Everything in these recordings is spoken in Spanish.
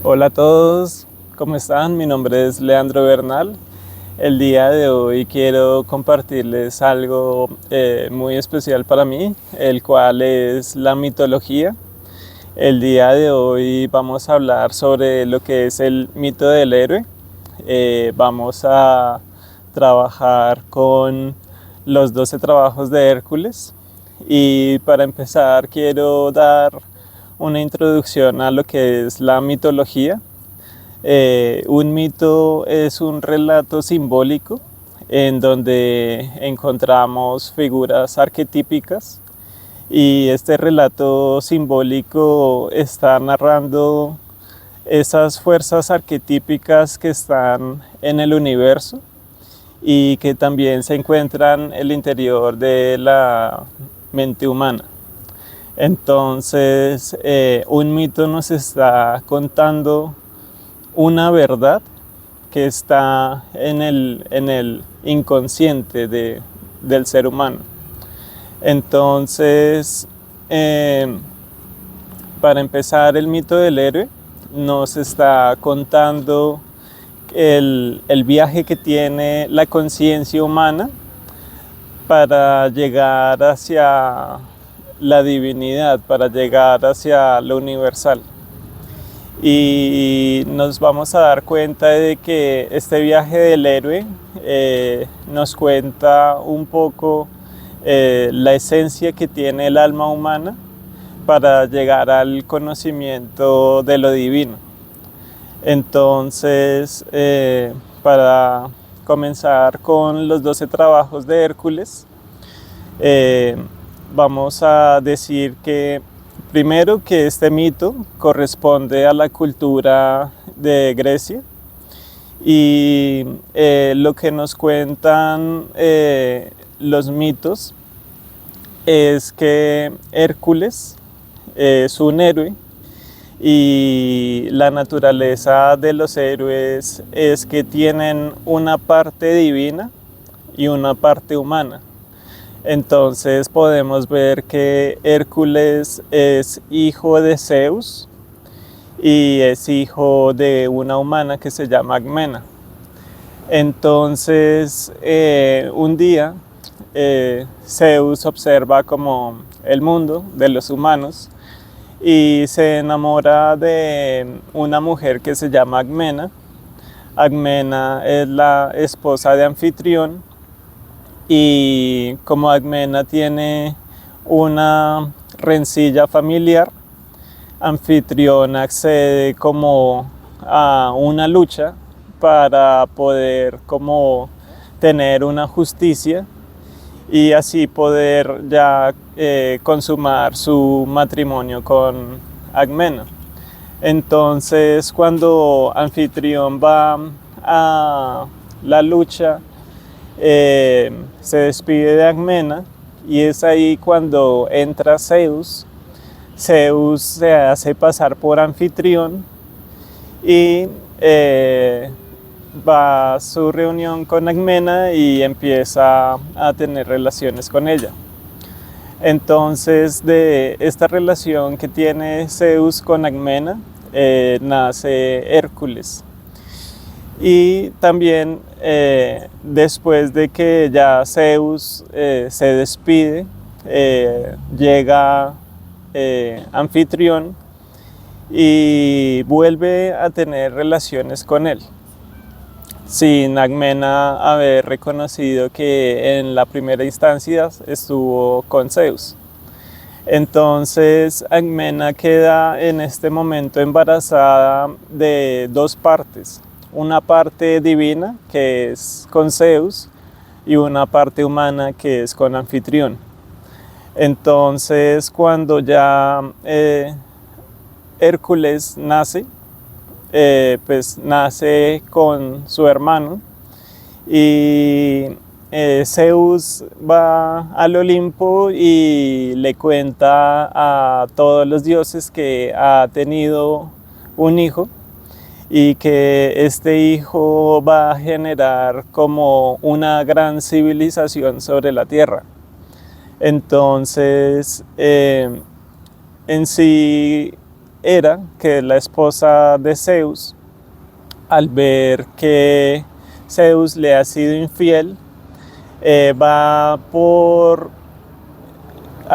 Hola a todos, ¿cómo están? Mi nombre es Leandro Bernal. El día de hoy quiero compartirles algo muy especial para mí, el cual es la mitología. El día de hoy vamos a hablar sobre lo que es el mito del héroe. Vamos a trabajar con los 12 trabajos de Hércules. Y para empezar quiero dar una introducción a lo que es la mitología. Un mito es un relato simbólico en donde encontramos figuras arquetípicas y este relato simbólico está narrando esas fuerzas arquetípicas que están en el universo y que también se encuentran en el interior de la mente humana. Entonces, un mito nos está contando una verdad que está en el inconsciente del ser humano. Entonces, para empezar, el mito del héroe nos está contando el viaje que tiene la conciencia humana para llegar hacia la divinidad, para llegar hacia lo universal. Y nos vamos a dar cuenta de que este viaje del héroe nos cuenta un poco la esencia que tiene el alma humana para llegar al conocimiento de lo divino. Entonces, para comenzar con los 12 trabajos de Hércules, vamos a decir que primero que este mito corresponde a la cultura de Grecia y lo que nos cuentan los mitos es que Hércules es un héroe y la naturaleza de los héroes es que tienen una parte divina y una parte humana. Entonces podemos ver que Hércules es hijo de Zeus y es hijo de una humana que se llama Agmena. Entonces un día Zeus observa como el mundo de los humanos y se enamora de una mujer que se llama Agmena. Agmena es la esposa de Anfitrión y como Agmena tiene una rencilla familiar, Anfitrión accede como a una lucha para poder como tener una justicia y así poder ya consumar su matrimonio con Agmena. Entonces cuando Anfitrión va a la lucha, se despide de Agmena y es ahí cuando entra Zeus. Zeus se hace pasar por Anfitrión y va a su reunión con Agmena y empieza a tener relaciones con ella. Entonces de esta relación que tiene Zeus con Agmena nace Hércules. Y también después de que ya Zeus se despide, llega Anfitrión y vuelve a tener relaciones con él, sin Agmena haber reconocido que en la primera instancia estuvo con Zeus. Entonces Agmena queda en este momento embarazada de dos partes. Una parte divina que es con Zeus y una parte humana que es con Anfitrión. Entonces cuando ya Hércules nace, pues nace con su hermano y Zeus va al Olimpo y le cuenta a todos los dioses que ha tenido un hijo y que este hijo va a generar como una gran civilización sobre la tierra. Entonces, en sí, Hera, que es la esposa de Zeus, al ver que Zeus le ha sido infiel, va a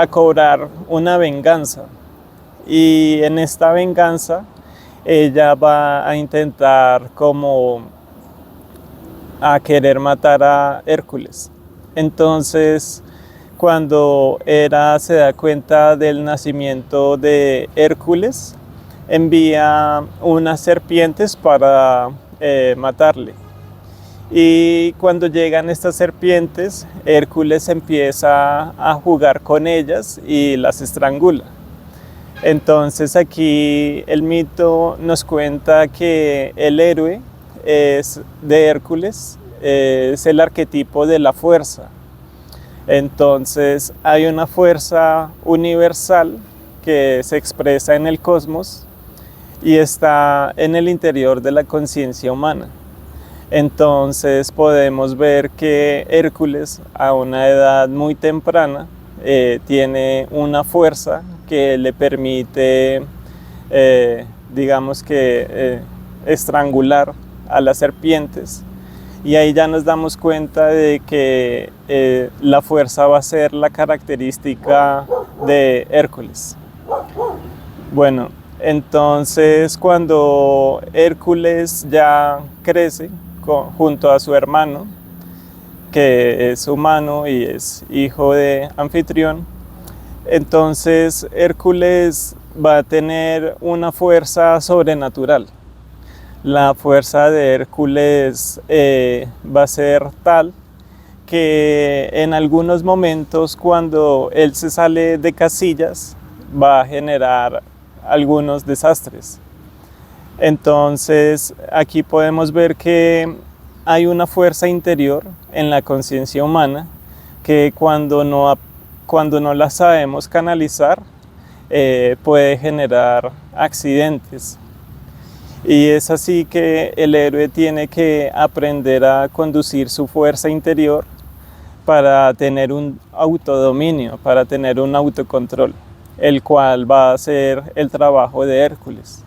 cobrar una venganza. Y en esta venganza ella va a intentar como a querer matar a Hércules. Entonces, cuando Hera se da cuenta del nacimiento de Hércules, envía unas serpientes para matarle. Y cuando llegan estas serpientes, Hércules empieza a jugar con ellas y las estrangula. Entonces aquí el mito nos cuenta que el héroe de Hércules es el arquetipo de la fuerza. Entonces hay una fuerza universal que se expresa en el cosmos y está en el interior de la conciencia humana. Entonces podemos ver que Hércules a una edad muy temprana tiene una fuerza que le permite, digamos que, estrangular a las serpientes. Y ahí ya nos damos cuenta de que la fuerza va a ser la característica de Hércules. Bueno, entonces cuando Hércules ya crece junto a su hermano, que es humano y es hijo de Anfitrión, entonces Hércules va a tener una fuerza sobrenatural. La fuerza de Hércules va a ser tal que en algunos momentos, cuando él se sale de casillas, va a generar algunos desastres. Entonces aquí podemos ver que hay una fuerza interior en la conciencia humana que cuando no la sabemos canalizar puede generar accidentes. Y es así que el héroe tiene que aprender a conducir su fuerza interior para tener un autodominio, para tener un autocontrol, el cual va a ser el trabajo de Hércules.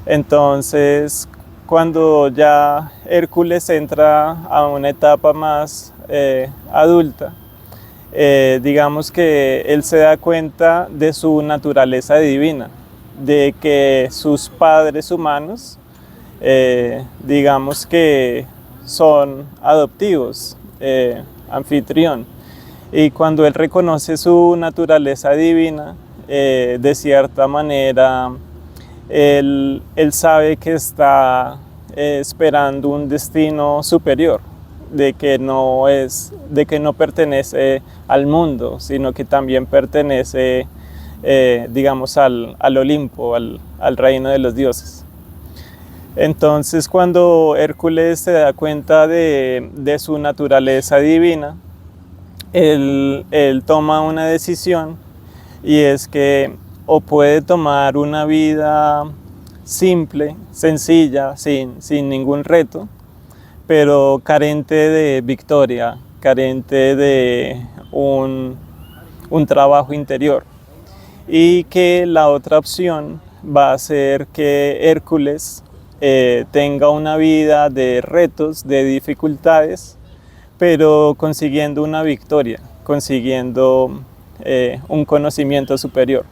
Entonces, cuando ya Hércules entra a una etapa más adulta, digamos que él se da cuenta de su naturaleza divina, de que sus padres humanos, digamos que son adoptivos, Anfitrión. Y cuando él reconoce su naturaleza divina, de cierta manera, él sabe que está esperando un destino superior, de que no pertenece al mundo, sino que también pertenece, digamos, al Olimpo, al reino de los dioses. Entonces, cuando Hércules se da cuenta de su naturaleza divina, él toma una decisión, y es que o puede tomar una vida simple, sencilla, sin ningún reto, pero carente de victoria, carente de un trabajo interior. Y que la otra opción va a ser que Hércules tenga una vida de retos, de dificultades, pero consiguiendo una victoria, consiguiendo un conocimiento superior.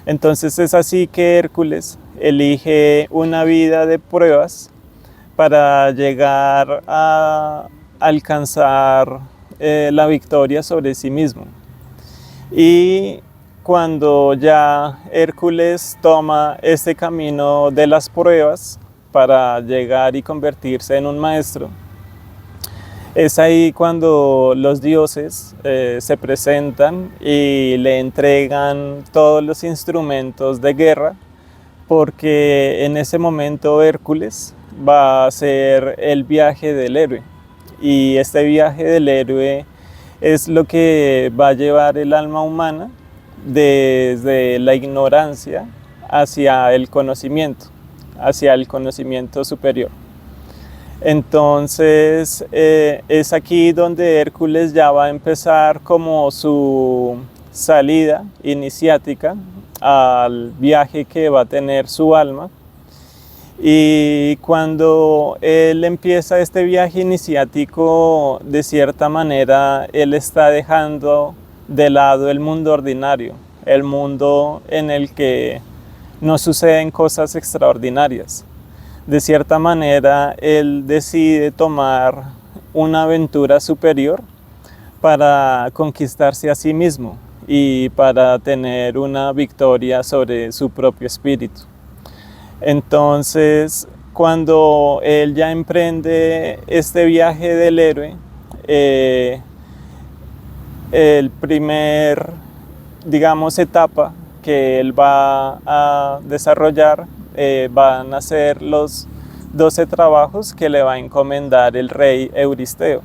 Entonces es así que Hércules elige una vida de pruebas para llegar a alcanzar la victoria sobre sí mismo. Y cuando ya Hércules toma este camino de las pruebas para llegar y convertirse en un maestro, es ahí cuando los dioses se presentan y le entregan todos los instrumentos de guerra, porque en ese momento Hércules va a hacer el viaje del héroe. Y este viaje del héroe es lo que va a llevar el alma humana desde la ignorancia hacia el conocimiento superior. Entonces es aquí donde Hércules ya va a empezar como su salida iniciática al viaje que va a tener su alma. Y cuando él empieza este viaje iniciático, de cierta manera, él está dejando de lado el mundo ordinario, el mundo en el que no suceden cosas extraordinarias. De cierta manera, él decide tomar una aventura superior para conquistarse a sí mismo y para tener una victoria sobre su propio espíritu. Entonces, cuando él ya emprende este viaje del héroe, el primer, digamos, etapa que él va a desarrollar van a ser los 12 trabajos que le va a encomendar el rey Euristeo.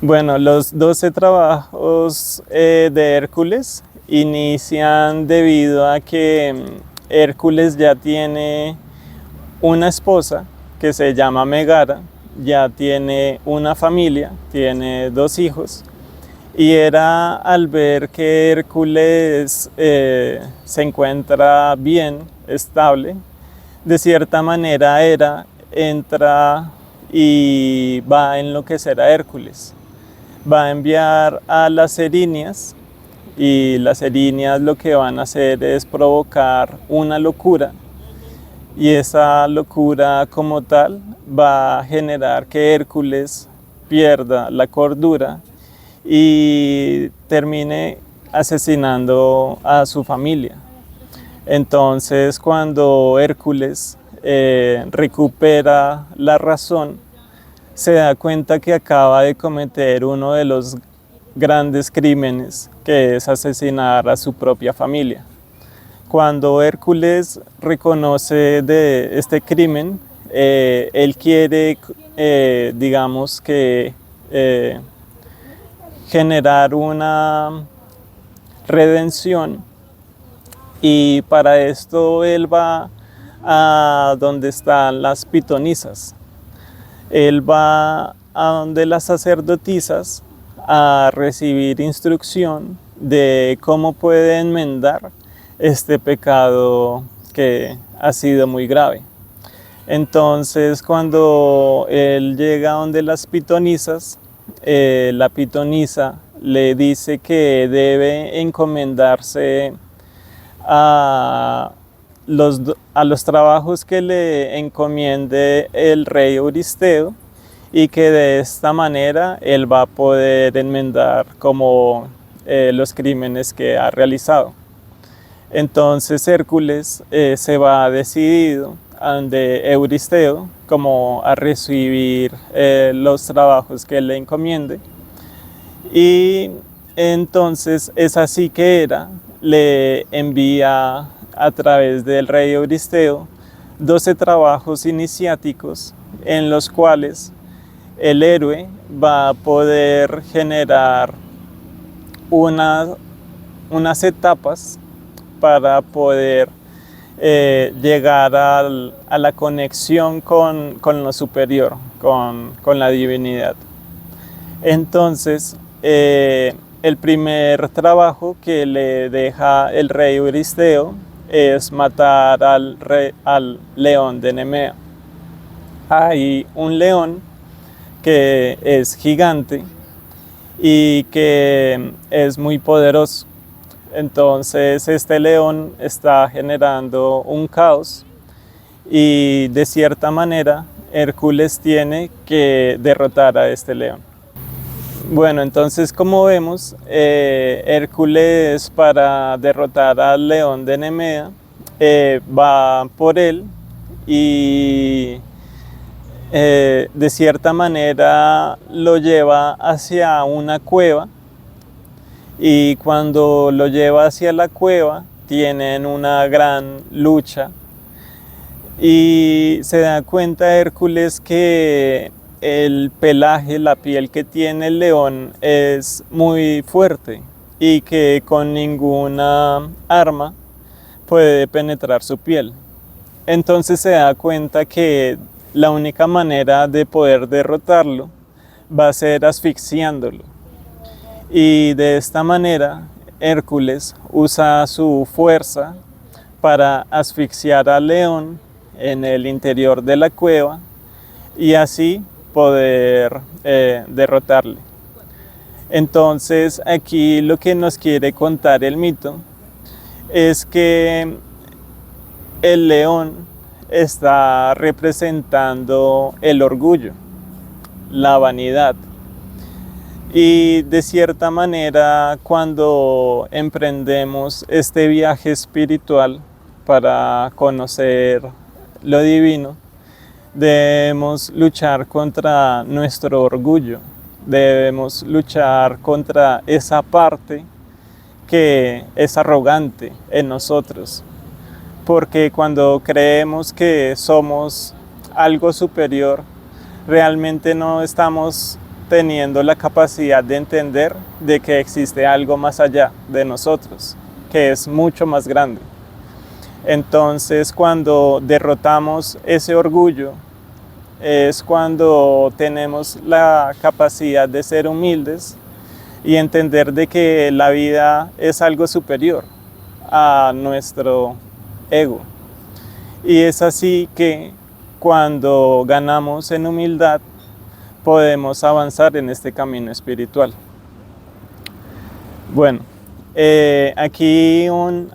Bueno, los 12 trabajos de Hércules inician debido a que Hércules ya tiene una esposa que se llama Megara, ya tiene una familia, tiene 2 hijos, y era al ver que Hércules se encuentra bien, estable, de cierta manera entra y va a enloquecer a Hércules. Va a enviar a las erinias, y las erinias lo que van a hacer es provocar una locura, y esa locura como tal va a generar que Hércules pierda la cordura y termine asesinando a su familia. Entonces, cuando Hércules recupera la razón, se da cuenta que acaba de cometer uno de los grandes crímenes, que es asesinar a su propia familia. Cuando Hércules reconoce de este crimen, él quiere, digamos que, generar una redención, y para esto él va a donde están las pitonisas. Él va a donde las sacerdotisas a recibir instrucción de cómo puede enmendar este pecado que ha sido muy grave. Entonces, cuando él llega donde las pitonisas, la pitonisa le dice que debe encomendarse a los trabajos que le encomiende el rey Euristeo, y que de esta manera él va a poder enmendar como los crímenes que ha realizado. Entonces Hércules se va decidido ante Euristeo como a recibir los trabajos que él le encomiende, y entonces es así que Hera le envía a través del rey Euristeo 12 trabajos iniciáticos en los cuales el héroe va a poder generar unas etapas para poder llegar a la conexión con lo superior, con la divinidad. Entonces, el primer trabajo que le deja el rey Euristeo es matar al león de Nemea. Hay un león que es gigante y que es muy poderoso. Entonces este león está generando un caos, y de cierta manera Hércules tiene que derrotar a este león. Bueno, entonces, como vemos, Hércules, para derrotar al león de Nemea, va por él y de cierta manera lo lleva hacia una cueva, y cuando lo lleva hacia la cueva tienen una gran lucha, y se da cuenta Hércules que el pelaje, la piel que tiene el león es muy fuerte, y que con ninguna arma puede penetrar su piel. Entonces se da cuenta que la única manera de poder derrotarlo va a ser asfixiándolo, y de esta manera Hércules usa su fuerza para asfixiar al león en el interior de la cueva y así poder derrotarle. Entonces aquí lo que nos quiere contar el mito es que el león está representando el orgullo, la vanidad. Y de cierta manera, cuando emprendemos este viaje espiritual para conocer lo divino, debemos luchar contra nuestro orgullo, debemos luchar contra esa parte que es arrogante en nosotros. Porque cuando creemos que somos algo superior, realmente no estamos teniendo la capacidad de entender de que existe algo más allá de nosotros, que es mucho más grande. Entonces, cuando derrotamos ese orgullo, es cuando tenemos la capacidad de ser humildes y entender de que la vida es algo superior a nuestro ego. Y es así que cuando ganamos en humildad, podemos avanzar en este camino espiritual. Bueno, aquí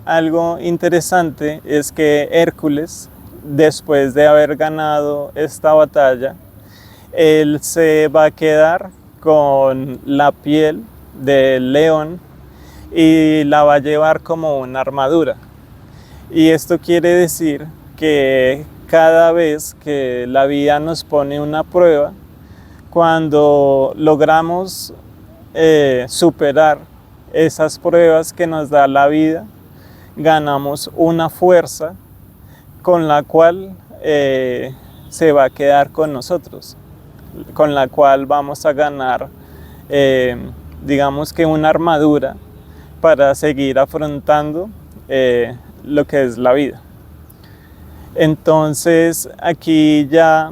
algo interesante es que Hércules, después de haber ganado esta batalla, él se va a quedar con la piel del león y la va a llevar como una armadura. Y esto quiere decir que cada vez que la vida nos pone una prueba, cuando logramos superar esas pruebas que nos da la vida, ganamos una fuerza con la cual se va a quedar con nosotros, con la cual vamos a ganar, digamos que una armadura para seguir afrontando lo que es la vida. Entonces aquí ya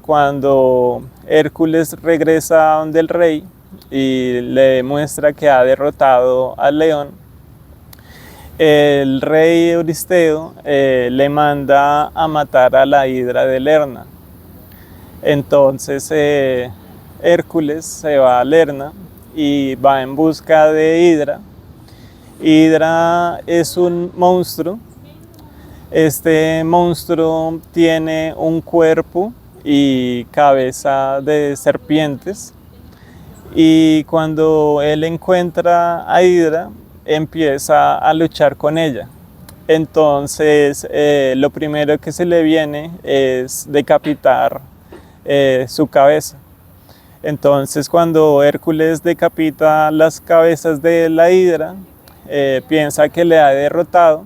cuando Hércules regresa donde el rey y le demuestra que ha derrotado al león, el rey Euristeo le manda a matar a la hidra de Lerna. Entonces Hércules se va a Lerna y va en busca de Hidra. Hidra es un monstruo. Este monstruo tiene un cuerpo y cabeza de serpientes, y cuando él encuentra a Hidra, empieza a luchar con ella. Entonces lo primero que se le viene es decapitar su cabeza. Entonces cuando Hércules decapita las cabezas de la Hidra, piensa que le ha derrotado,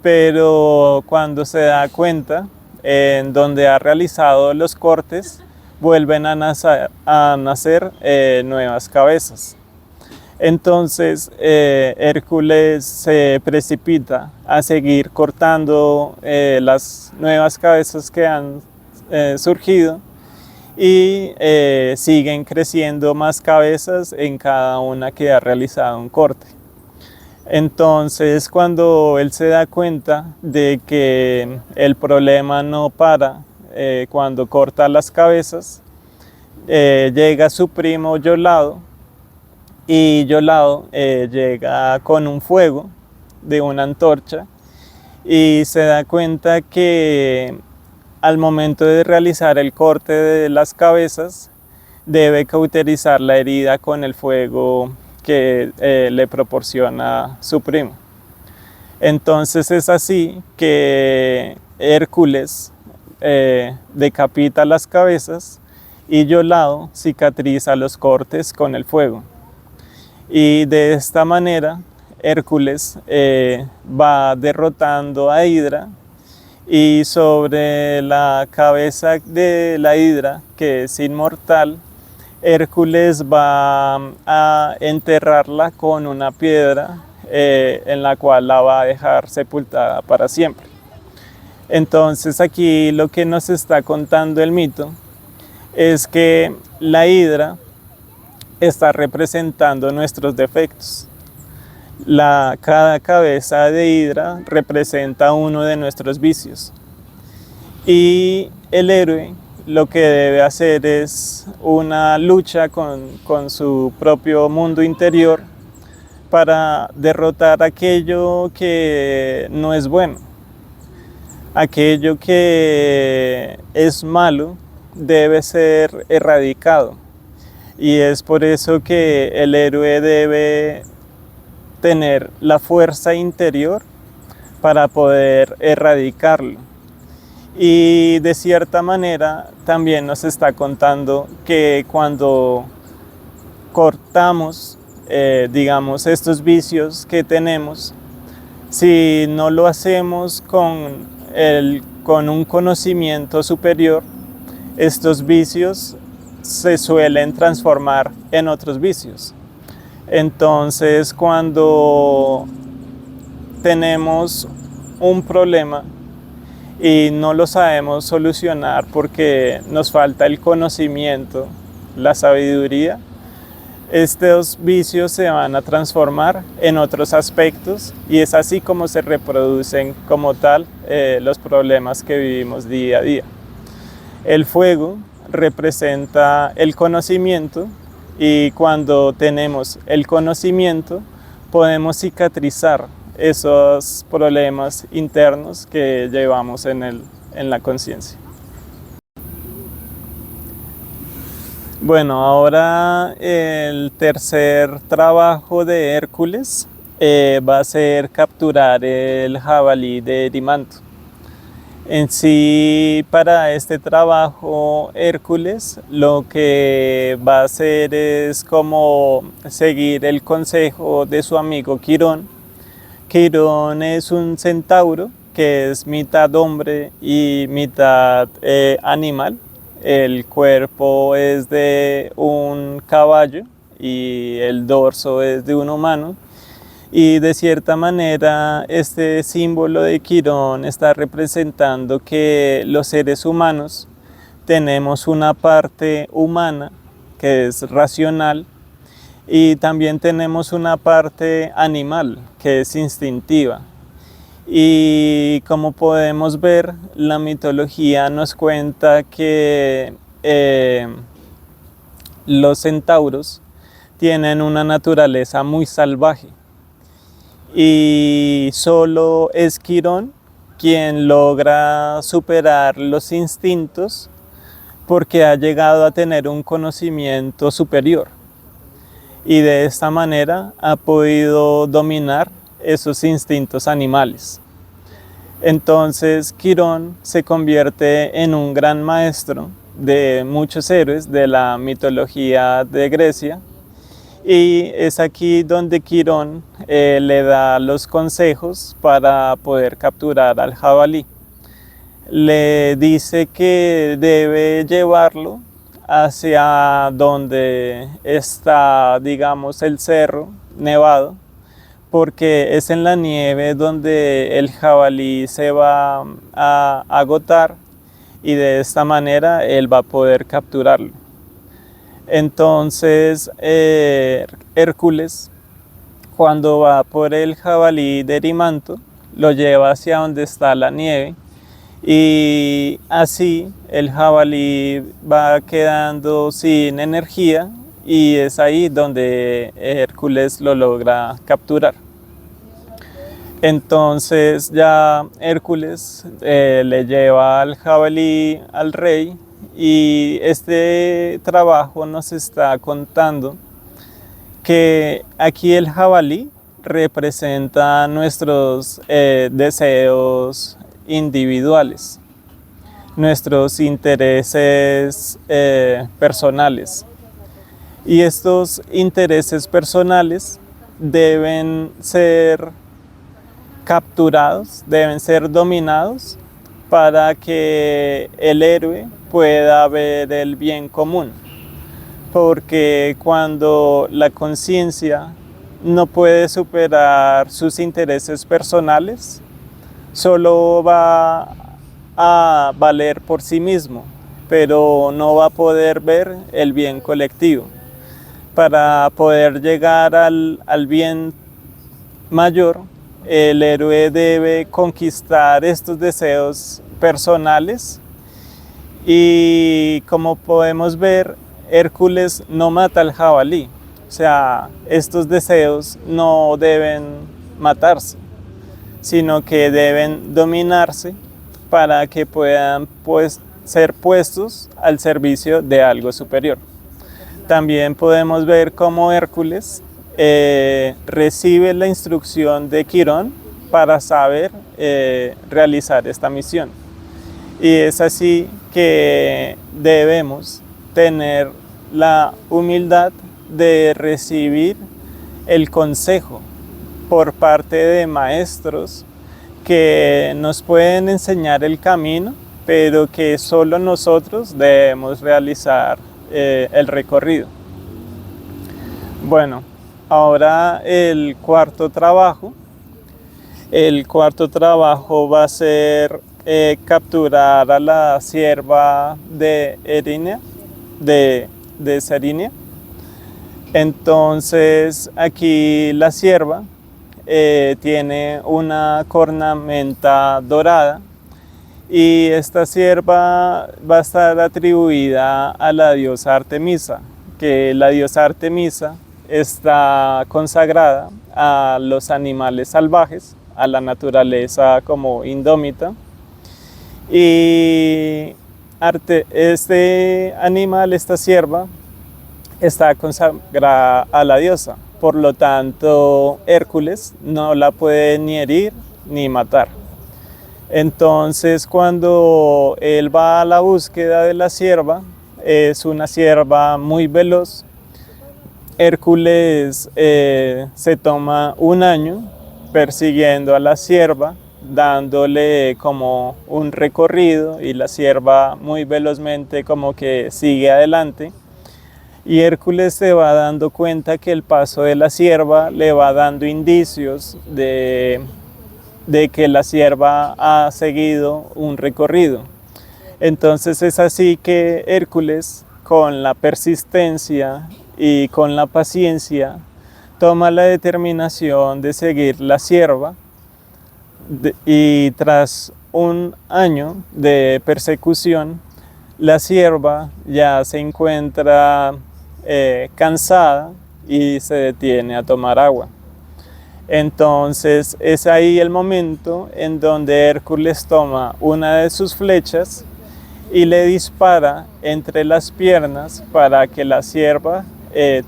pero cuando se da cuenta, en donde ha realizado los cortes, vuelven a nacer nuevas cabezas. Entonces Hércules se precipita a seguir cortando las nuevas cabezas que han surgido, y siguen creciendo más cabezas en cada una que ha realizado un corte. Entonces cuando él se da cuenta de que el problema no para cuando corta las cabezas, llega su primo Iolado, y Iolado llega con un fuego de una antorcha y se da cuenta que al momento de realizar el corte de las cabezas debe cauterizar la herida con el fuego que le proporciona su primo. Entonces es así que Hércules decapita las cabezas y Iolado cicatriza los cortes con el fuego. Y de esta manera Hércules va derrotando a Hidra, y sobre la cabeza de la Hidra, que es inmortal, Hércules va a enterrarla con una piedra en la cual la va a dejar sepultada para siempre. Entonces aquí lo que nos está contando el mito es que la Hidra está representando nuestros defectos. Cada cabeza de hidra representa uno de nuestros vicios. Y el héroe lo que debe hacer es una lucha con su propio mundo interior para derrotar aquello que no es bueno. Aquello que es malo debe ser erradicado. Y es por eso que el héroe debe tener la fuerza interior para poder erradicarlo. Y de cierta manera también nos está contando que cuando cortamos, digamos, estos vicios que tenemos, si no lo hacemos con un conocimiento superior, estos vicios se suelen transformar en otros vicios. Entonces, cuando tenemos un problema y no lo sabemos solucionar porque nos falta el conocimiento, la sabiduría, estos vicios se van a transformar en otros aspectos y es así como se reproducen como tal los problemas que vivimos día a día. El fuego representa el conocimiento y cuando tenemos el conocimiento podemos cicatrizar esos problemas internos que llevamos en la conciencia. Bueno, ahora el tercer trabajo de Hércules va a ser capturar el jabalí de Erimanto. En sí, para este trabajo, Hércules lo que va a hacer es como seguir el consejo de su amigo Quirón. Quirón es un centauro que es mitad hombre y mitad animal. El cuerpo es de un caballo y el dorso es de un humano. Y de cierta manera este símbolo de Quirón está representando que los seres humanos tenemos una parte humana que es racional y también tenemos una parte animal que es instintiva. Y como podemos ver, la mitología nos cuenta que los centauros tienen una naturaleza muy salvaje. Y solo es Quirón quien logra superar los instintos porque ha llegado a tener un conocimiento superior y de esta manera ha podido dominar esos instintos animales. Entonces Quirón se convierte en un gran maestro de muchos héroes de la mitología de Grecia. Y es aquí donde Quirón le da los consejos para poder capturar al jabalí. Le dice que debe llevarlo hacia donde está, digamos, el cerro nevado, porque es en la nieve donde el jabalí se va a agotar y de esta manera él va a poder capturarlo. Entonces Hércules, cuando va por el jabalí de Erimanto, lo lleva hacia donde está la nieve y así el jabalí va quedando sin energía y es ahí donde Hércules lo logra capturar. Entonces ya Hércules le lleva al jabalí al rey. Y este trabajo nos está contando que aquí el jabalí representa nuestros deseos individuales, nuestros intereses personales. Y estos intereses personales deben ser capturados, deben ser dominados para que el héroe pueda ver el bien común. Porque cuando la conciencia no puede superar sus intereses personales, solo va a valer por sí mismo, pero no va a poder ver el bien colectivo. Para poder llegar al bien mayor, el héroe debe conquistar estos deseos personales y, como podemos ver, Hércules no mata al jabalí. O sea, estos deseos no deben matarse, sino que deben dominarse para que puedan, pues, ser puestos al servicio de algo superior. También podemos ver cómo Hércules recibe la instrucción de Quirón para saber realizar esta misión. Y es así que debemos tener la humildad de recibir el consejo por parte de maestros que nos pueden enseñar el camino, pero que solo nosotros debemos realizar el recorrido. Bueno, ahora el cuarto trabajo. El cuarto trabajo va a ser capturar a la sierva de Erinia, de Serinia. Entonces aquí la sierva tiene una cornamenta dorada y esta sierva va a estar atribuida a la diosa Artemisa, que la diosa Artemisa está consagrada a los animales salvajes, a la naturaleza como indómita. Y este animal, esta sierva, está consagrada a la diosa. Por lo tanto, Hércules no la puede ni herir ni matar. Entonces, cuando él va a la búsqueda de la sierva, es una sierva muy veloz. Hércules se toma un año persiguiendo a la sierva, dándole como un recorrido, y la sierva muy velozmente como que sigue adelante. Y Hércules se va dando cuenta que el paso de la sierva le va dando indicios de que la sierva ha seguido un recorrido. Entonces es así que Hércules, con la persistencia y con la paciencia, toma la determinación de seguir la sierva, y tras un año de persecución, la sierva ya se encuentra cansada y se detiene a tomar agua. Entonces es ahí el momento en donde Hércules toma una de sus flechas y le dispara entre las piernas para que la sierva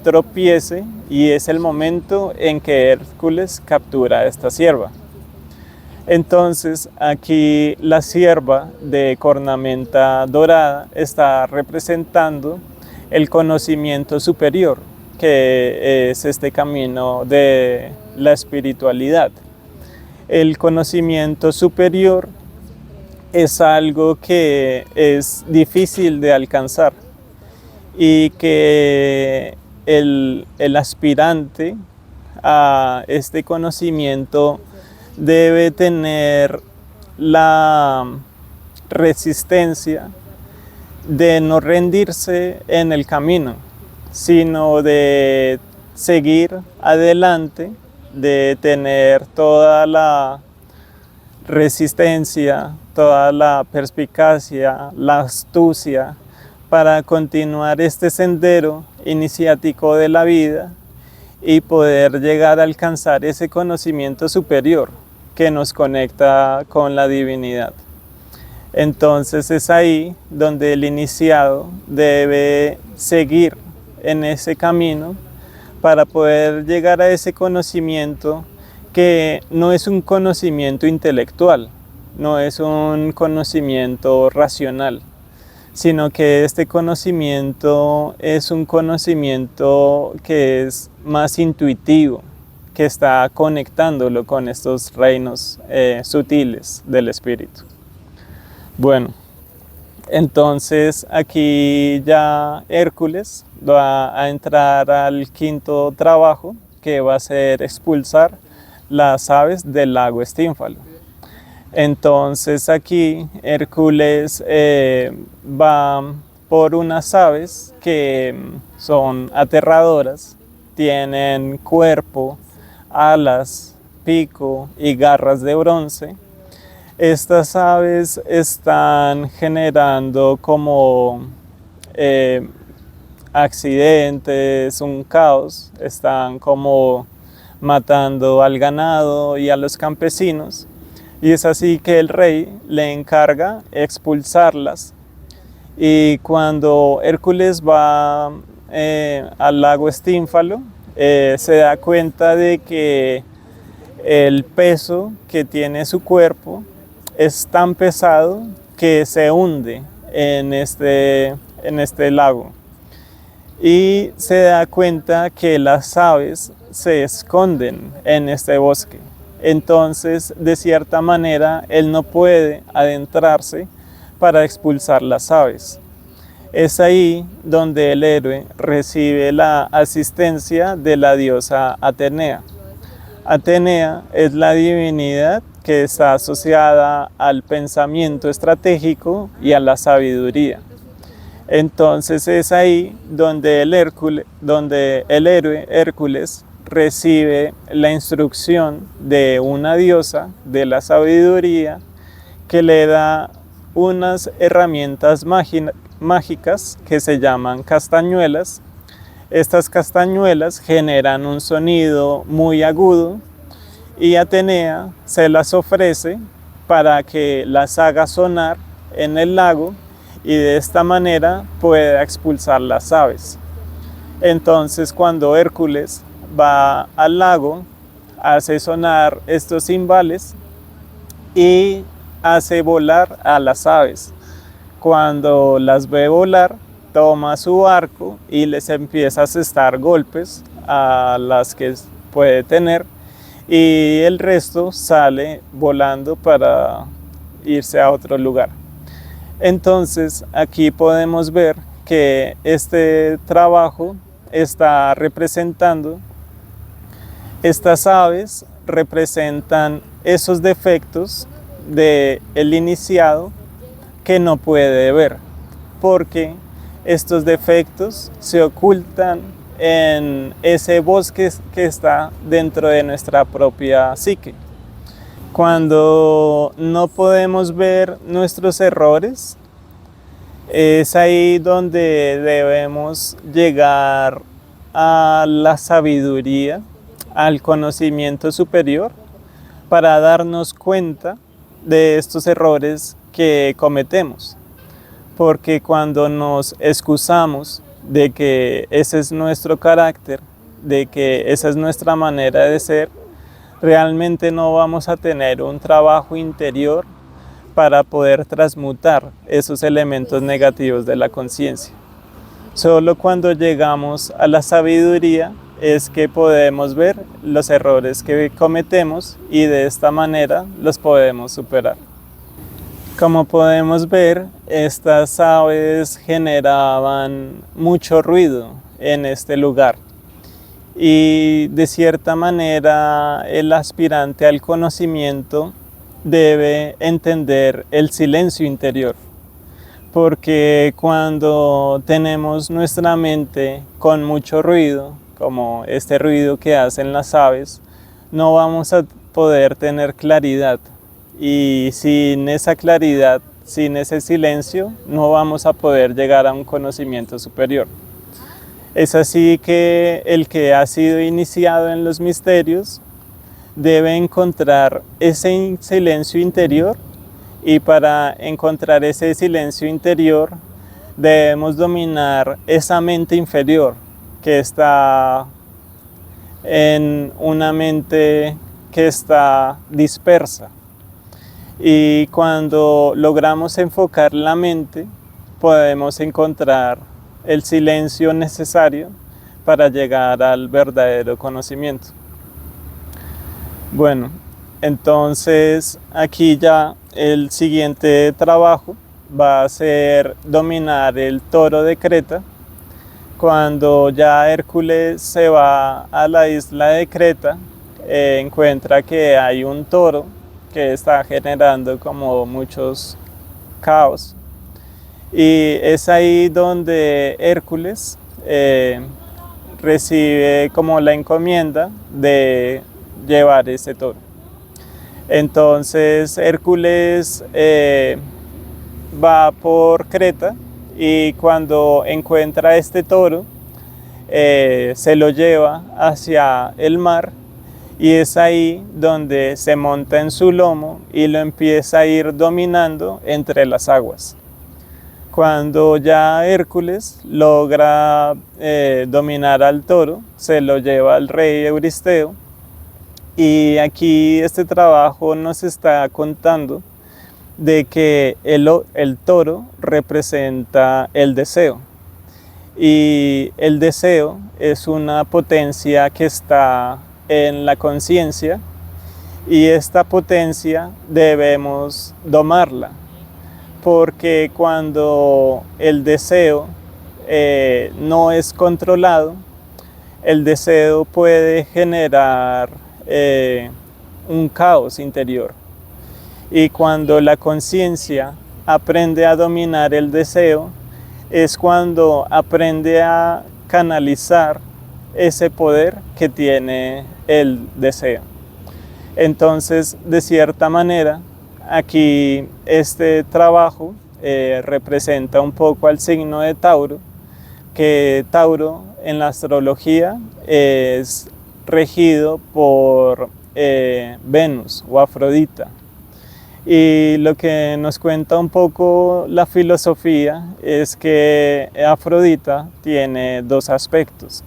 tropiece, y es el momento en que Hércules captura a esta sierva. Entonces aquí la sierva de cornamenta dorada está representando el conocimiento superior, que es este camino de la espiritualidad. El conocimiento superior es algo que es difícil de alcanzar y que el aspirante a este conocimiento debe tener la resistencia de no rendirse en el camino, sino de seguir adelante, de tener toda la resistencia, toda la perspicacia, la astucia para continuar este sendero iniciático de la vida y poder llegar a alcanzar ese conocimiento superior que nos conecta con la divinidad. Entonces es ahí donde el iniciado debe seguir en ese camino para poder llegar a ese conocimiento, que no es un conocimiento intelectual, no es un conocimiento racional, sino que este conocimiento es un conocimiento que es más intuitivo, que está conectándolo con estos reinos sutiles del espíritu. Bueno, entonces aquí ya Hércules va a entrar al quinto trabajo, que va a ser expulsar las aves del lago Estínfalo. Entonces aquí Hércules va por unas aves que son aterradoras, tienen cuerpo, alas pico y garras de bronce. Estas aves están generando como accidentes, un caos, están como matando al ganado y a los campesinos, y es así que el rey le encarga expulsarlas. Y cuando Hércules va al lago Estínfalo, se da cuenta de que el peso que tiene su cuerpo es tan pesado que se hunde en este lago, y se da cuenta que las aves se esconden en este bosque. Entonces, de cierta manera, él no puede adentrarse para expulsar las aves. Es ahí donde el héroe recibe la asistencia de la diosa Atenea. Atenea es la divinidad que está asociada al pensamiento estratégico y a la sabiduría. Entonces es ahí donde el héroe Hércules recibe la instrucción de una diosa de la sabiduría, que le da unas herramientas mágicas que se llaman castañuelas. Estas castañuelas generan un sonido muy agudo, y Atenea se las ofrece para que las haga sonar en el lago, y de esta manera pueda expulsar las aves. Entonces, cuando Hércules va al lago, hace sonar estos cimbales y hace volar a las aves. Cuando las ve volar, toma su arco y les empieza a asestar golpes a las que puede tener, y el resto sale volando para irse a otro lugar. Entonces, aquí podemos ver que este trabajo está representando, estas aves representan esos defectos del iniciado que no puede ver, porque estos defectos se ocultan en ese bosque que está dentro de nuestra propia psique. Cuando no podemos ver nuestros errores, es ahí donde debemos llegar a la sabiduría, al conocimiento superior, para darnos cuenta de estos errores que cometemos. Porque cuando nos excusamos de que ese es nuestro carácter, de que esa es nuestra manera de ser, realmente no vamos a tener un trabajo interior para poder transmutar esos elementos negativos de la conciencia. Solo cuando llegamos a la sabiduría es que podemos ver los errores que cometemos, y de esta manera los podemos superar. Como podemos ver, estas aves generaban mucho ruido en este lugar, y de cierta manera el aspirante al conocimiento debe entender el silencio interior, porque cuando tenemos nuestra mente con mucho ruido, como este ruido que hacen las aves, no vamos a poder tener claridad, y sin esa claridad, sin ese silencio, no vamos a poder llegar a un conocimiento superior. Es así que el que ha sido iniciado en los misterios debe encontrar ese silencio interior, y para encontrar ese silencio interior debemos dominar esa mente inferior que está en una mente que está dispersa. Y cuando logramos enfocar la mente, podemos encontrar el silencio necesario para llegar al verdadero conocimiento. Bueno, entonces aquí ya el siguiente trabajo va a ser dominar el toro de Creta. Cuando ya Hércules se va a la isla de Creta, encuentra que hay un toro que está generando como muchos caos, y es ahí donde Hércules recibe como la encomienda de llevar ese toro. Entonces Hércules va por Creta y cuando encuentra este toro se lo lleva hacia el mar y es ahí donde se monta en su lomo y lo empieza a ir dominando entre las aguas. Cuando ya Hércules logra dominar al toro, se lo lleva al rey Euristeo. Y aquí este trabajo nos está contando de que el toro representa el deseo. Y el deseo es una potencia que está en la conciencia y esta potencia debemos domarla. Porque cuando el deseo no es controlado, el deseo puede generar un caos interior. Y cuando la conciencia aprende a dominar el deseo, es cuando aprende a canalizar ese poder que tiene el deseo. Entonces, de cierta manera, aquí este trabajo representa un poco al signo de Tauro, que Tauro en la astrología es regido por Venus o Afrodita. Y lo que nos cuenta un poco la filosofía es que Afrodita tiene dos aspectos.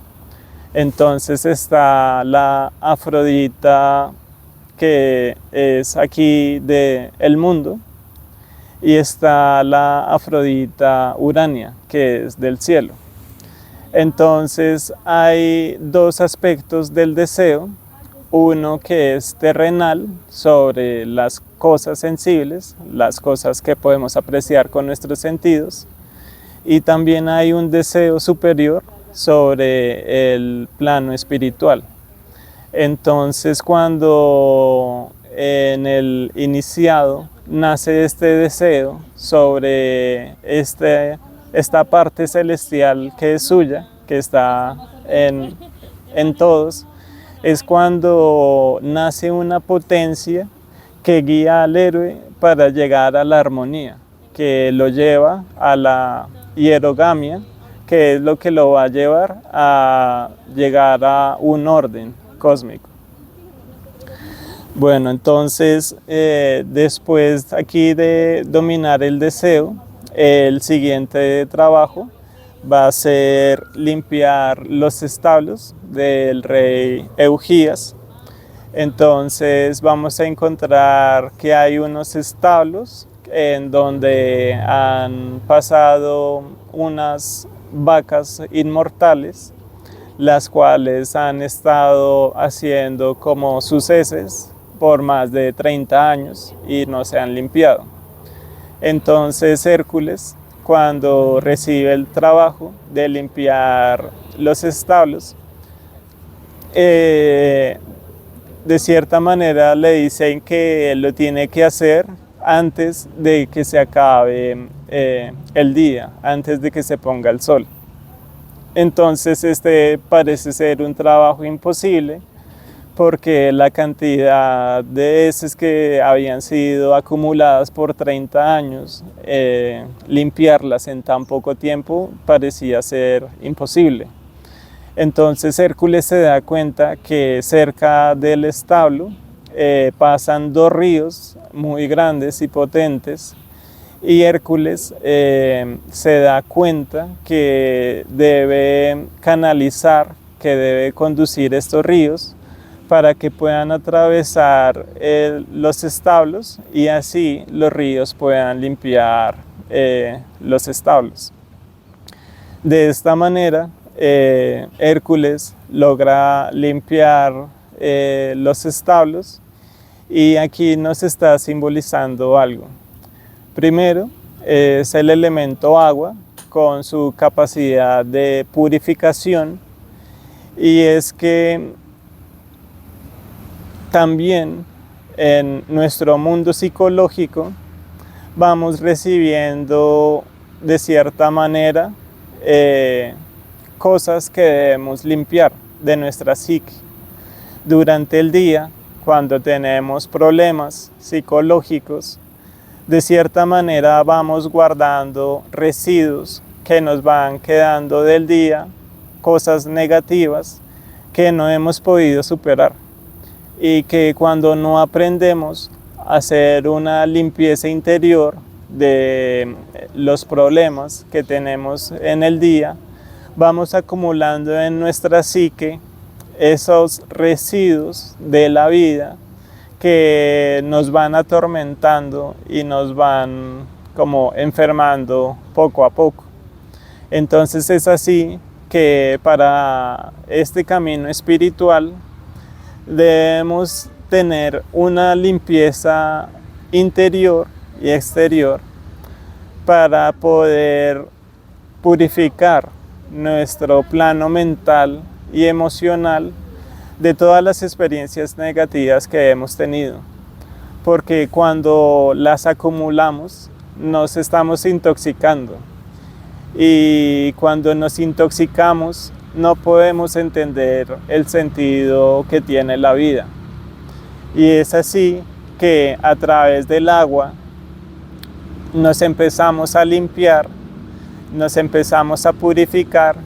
Entonces está la Afrodita que es aquí del mundo y está la Afrodita Urania que es del cielo. Entonces hay dos aspectos del deseo, uno que es terrenal sobre las cosas sensibles, las cosas que podemos apreciar con nuestros sentidos, y también hay un deseo superior sobre el plano espiritual. Entonces cuando en el iniciado nace este deseo sobre esta parte celestial que es suya, que está en todos, es cuando nace una potencia que guía al héroe para llegar a la armonía, que lo lleva a la hierogamia, que es lo que lo va a llevar a llegar a un orden cósmico. Bueno, entonces después aquí de dominar el deseo, el siguiente trabajo va a ser limpiar los establos del rey Eugías. Entonces vamos a encontrar que hay unos establos en donde han pasado unas vacas inmortales, las cuales han estado haciendo como sus heces por más de 30 años y no se han limpiado. Entonces Hércules, cuando recibe el trabajo de limpiar los establos, de cierta manera le dicen que él lo tiene que hacer antes de que se acabe el día, antes de que se ponga el sol. Entonces este parece ser un trabajo imposible porque la cantidad de heces que habían sido acumuladas por 30 años, limpiarlas en tan poco tiempo parecía ser imposible. Entonces Hércules se da cuenta que cerca del establo pasan dos ríos muy grandes y potentes, y Hércules se da cuenta que debe canalizar, que debe conducir estos ríos para que puedan atravesar los establos y así los ríos puedan limpiar los establos. De esta manera, Hércules logra limpiar los establos y aquí nos está simbolizando algo. Primero es el elemento agua con su capacidad de purificación, y es que también en nuestro mundo psicológico vamos recibiendo de cierta manera cosas que debemos limpiar de nuestra psique. durante el día, cuando tenemos problemas psicológicos, de cierta manera vamos guardando residuos que nos van quedando del día, cosas negativas que no hemos podido superar, y que cuando no aprendemos a hacer una limpieza interior de los problemas que tenemos en el día, vamos acumulando en nuestra psique esos residuos de la vida que nos van atormentando y nos van como enfermando poco a poco. Entonces es así que para este camino espiritual debemos tener una limpieza interior y exterior para poder purificar nuestro plano mental y emocional de todas las experiencias negativas que hemos tenido, porque cuando las acumulamos nos estamos intoxicando, y cuando nos intoxicamos no podemos entender el sentido que tiene la vida. Y es así que a través del agua nos empezamos a limpiar, nos empezamos a purificar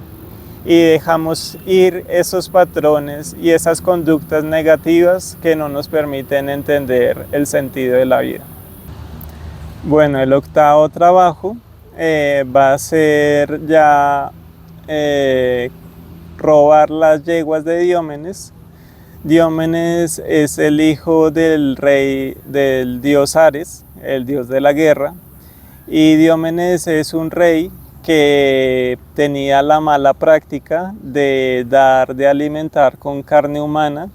y dejamos ir esos patrones y esas conductas negativas que no nos permiten entender el sentido de la vida. Bueno, el octavo trabajo va a ser ya robar las yeguas de Diómenes. Diómenes es el hijo del rey del dios Ares, el dios de la guerra, y Diómenes es un rey que tenía la mala práctica de dar de alimentar con carne humana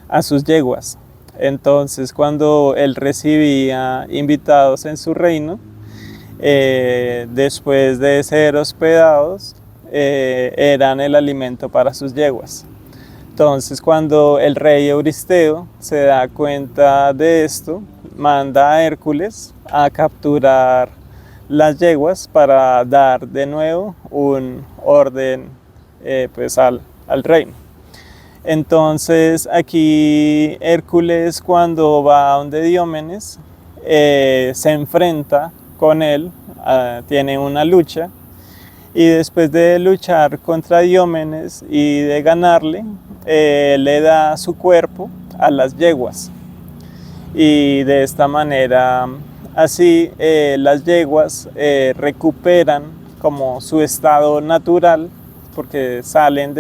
a sus yeguas. Entonces, cuando él recibía invitados en su reino, después de ser hospedados, eran el alimento para sus yeguas. Entonces, cuando el rey Euristeo se da cuenta de esto, manda a Hércules a capturar las yeguas para dar de nuevo un orden pues al reino. Entonces aquí Hércules, cuando va a donde Diómenes, se enfrenta con él, tiene una lucha, y después de luchar contra Diómenes y de ganarle, le da su cuerpo a las yeguas, y de esta manera así las yeguas recuperan como su estado natural, porque salen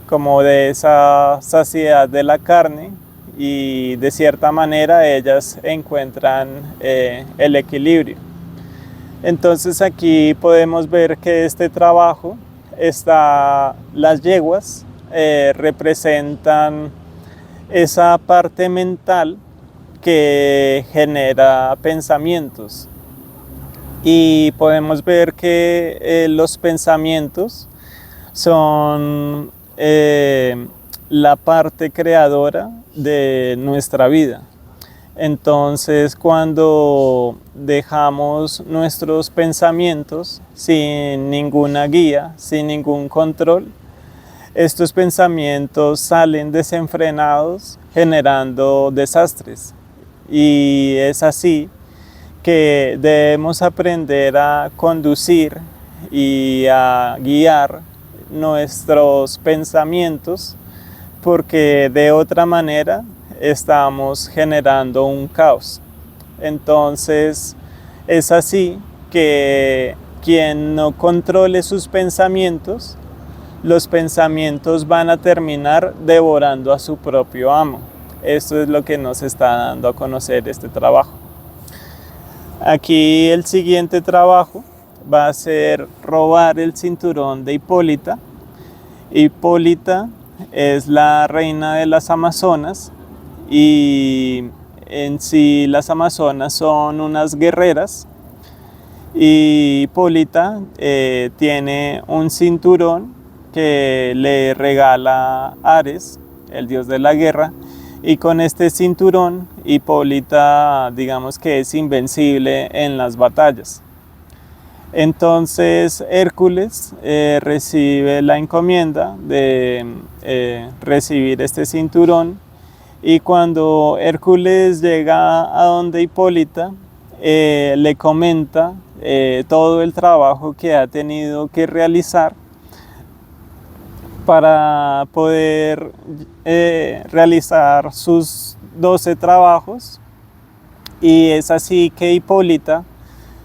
como de esa saciedad de la carne, y de cierta manera ellas encuentran el equilibrio. Entonces aquí podemos ver que este trabajo, las yeguas representan esa parte mental que genera pensamientos, y podemos ver que los pensamientos son la parte creadora de nuestra vida. Entonces, cuando dejamos nuestros pensamientos sin ninguna guía, sin ningún control, estos pensamientos salen desenfrenados, generando desastres. Y es así que debemos aprender a conducir y a guiar nuestros pensamientos, porque de otra manera estamos generando un caos. Entonces es así que quien no controle sus pensamientos, los pensamientos van a terminar devorando a su propio amo. Esto es lo que nos está dando a conocer este trabajo. Aquí el siguiente trabajo va a ser robar el cinturón de Hipólita. Hipólita es la reina de las Amazonas, y en sí las Amazonas son unas guerreras, y Hipólita tiene un cinturón que le regala Ares, el dios de la guerra, y con este cinturón Hipólita, digamos que es invencible en las batallas. Entonces Hércules recibe la encomienda de recibir este cinturón, y cuando Hércules llega a donde Hipólita, le comenta todo el trabajo que ha tenido que realizar para poder realizar sus 12 trabajos, y es así que Hipólita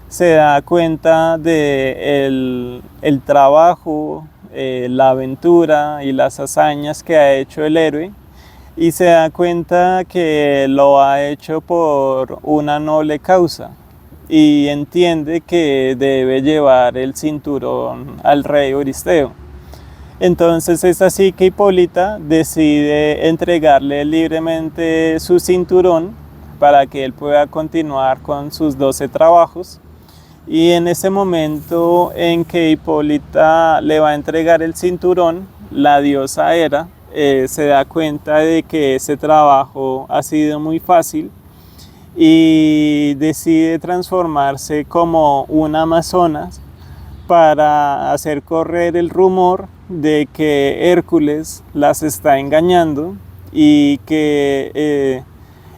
se da cuenta de el trabajo, la aventura y las hazañas que ha hecho el héroe, y se da cuenta que lo ha hecho por una noble causa, y entiende que debe llevar el cinturón al rey Euristeo. Entonces es así que Hipólita decide entregarle libremente su cinturón para que él pueda continuar con sus 12 trabajos. Y en ese momento en que Hipólita le va a entregar el cinturón, la diosa Hera se da cuenta de que ese trabajo ha sido muy fácil y decide transformarse como una amazonas para hacer correr el rumor de que Hércules las está engañando, y que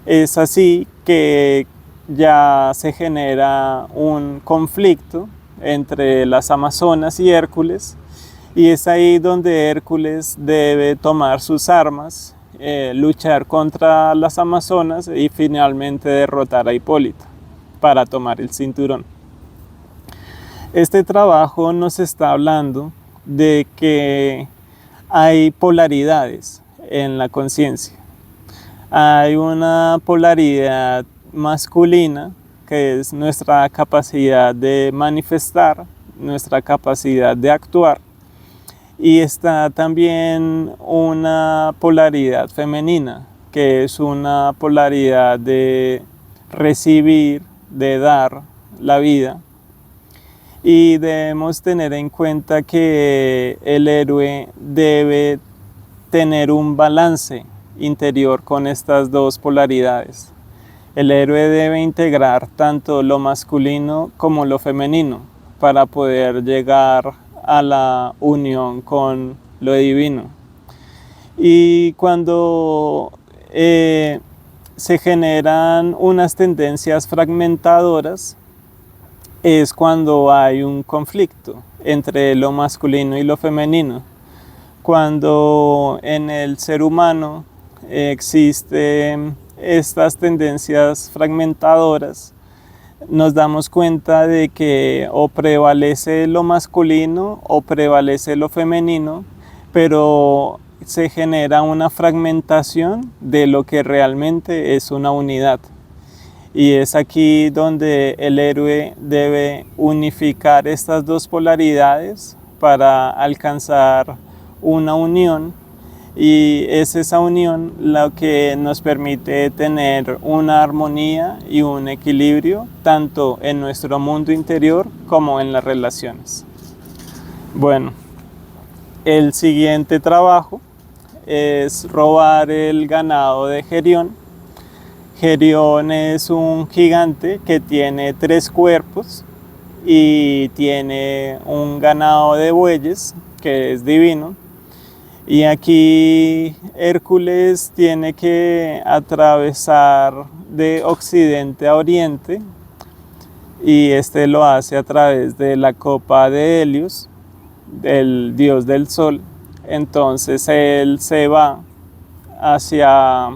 es así que ya se genera un conflicto entre las amazonas y Hércules, y es ahí donde Hércules debe tomar sus armas, luchar contra las amazonas y finalmente derrotar a Hipólita para tomar el cinturón. Este trabajo nos está hablando de que hay polaridades en la conciencia. Hay una polaridad masculina, que es nuestra capacidad de manifestar, nuestra capacidad de actuar, y está también una polaridad femenina, que es una polaridad de recibir, de dar la vida. Y debemos tener en cuenta que el héroe debe tener un balance interior con estas dos polaridades. El héroe debe integrar tanto lo masculino como lo femenino para poder llegar a la unión con lo divino. Y cuando se generan unas tendencias fragmentadoras, es cuando hay un conflicto entre lo masculino y lo femenino. Cuando en el ser humano existen estas tendencias fragmentadoras, nos damos cuenta de que o prevalece lo masculino o prevalece lo femenino, pero se genera una fragmentación de lo que realmente es una unidad. Y es aquí donde el héroe debe unificar estas dos polaridades para alcanzar una unión, y es esa unión lo que nos permite tener una armonía y un equilibrio tanto en nuestro mundo interior como en las relaciones. Bueno, el siguiente trabajo es robar el ganado de Gerión. Gerión es un gigante que tiene 3 cuerpos y tiene un ganado de bueyes que es divino. Y aquí Hércules tiene que atravesar de occidente a oriente, y este lo hace a través de la copa de Helios, del dios del sol. Entonces él se va hacia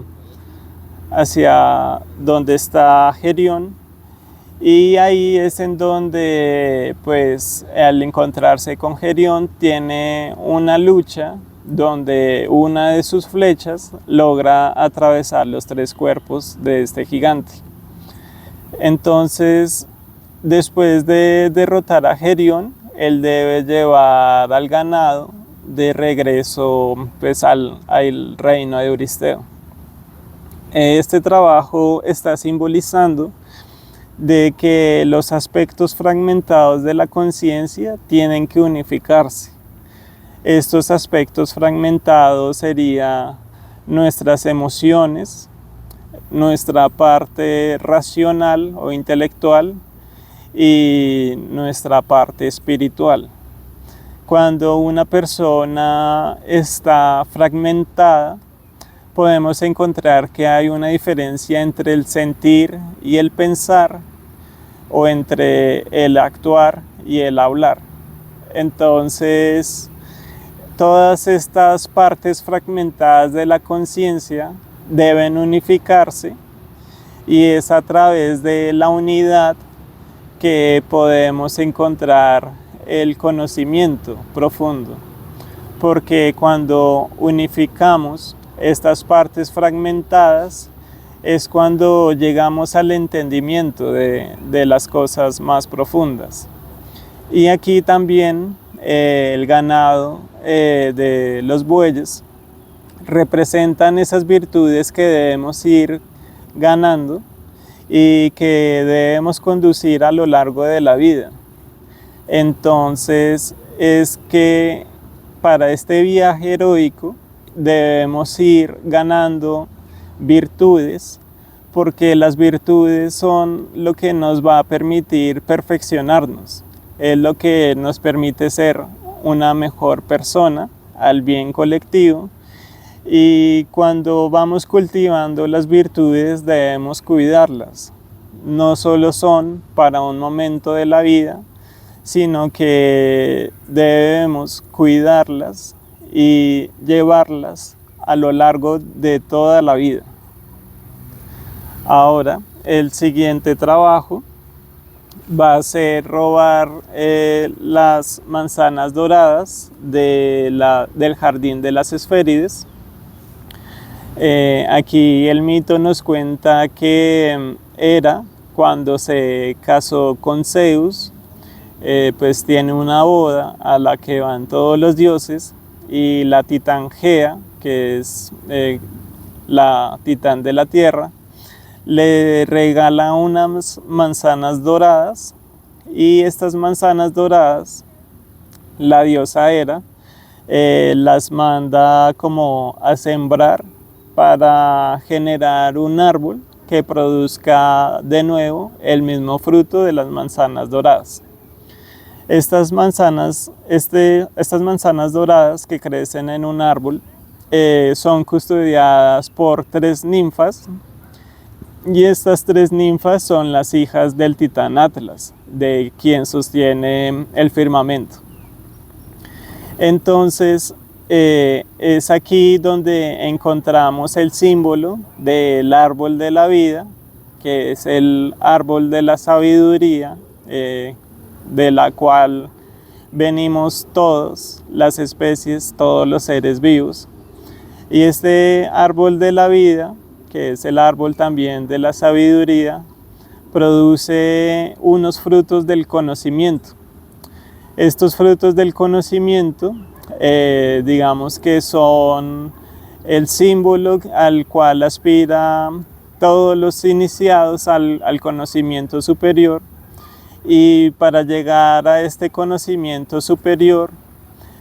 donde está Gerión, y ahí es en donde, pues, al encontrarse con Gerión, tiene una lucha donde una de sus flechas logra atravesar los 3 cuerpos de este gigante. Entonces, después de derrotar a Gerión, él debe llevar al ganado de regreso, pues, al reino de Euristeo. Este trabajo está simbolizando de que los aspectos fragmentados de la conciencia tienen que unificarse. Estos aspectos fragmentados serían nuestras emociones, nuestra parte racional o intelectual, y nuestra parte espiritual. Cuando una persona está fragmentada, podemos encontrar que hay una diferencia entre el sentir y el pensar, o entre el actuar y el hablar. Entonces, todas estas partes fragmentadas de la conciencia deben unificarse, y es a través de la unidad que podemos encontrar el conocimiento profundo. Porque cuando unificamos estas partes fragmentadas es cuando llegamos al entendimiento de las cosas más profundas. Y aquí también el ganado de los bueyes representan esas virtudes que debemos ir ganando y que debemos conducir a lo largo de la vida. Entonces es que para este viaje heroico debemos ir ganando virtudes, porque las virtudes son lo que nos va a permitir perfeccionarnos, es lo que nos permite ser una mejor persona al bien colectivo. Y cuando vamos cultivando las virtudes debemos cuidarlas. No solo son para un momento de la vida, sino que debemos cuidarlas y llevarlas a lo largo de toda la vida. Ahora, el siguiente trabajo va a ser robar las manzanas doradas del jardín de las Hespérides. Aquí el mito nos cuenta que Hera, cuando se casó con Zeus, pues tiene una boda a la que van todos los dioses, y la titán Gea, que es la titán de la tierra, le regala unas manzanas doradas, y estas manzanas doradas la diosa Hera las manda como a sembrar para generar un árbol que produzca de nuevo el mismo fruto de las manzanas doradas. Estas manzanas doradas que crecen en un árbol son custodiadas por 3 ninfas, y estas 3 ninfas son las hijas del titán Atlas, de quien sostiene el firmamento. Entonces, es aquí donde encontramos el símbolo del árbol de la vida, que es el árbol de la sabiduría, de la cual venimos todos, las especies, todos los seres vivos. Y este árbol de la vida, que es el árbol también de la sabiduría, produce unos frutos del conocimiento. Estos frutos del conocimiento, digamos que son el símbolo al cual aspiran todos los iniciados al conocimiento superior. Y para llegar a este conocimiento superior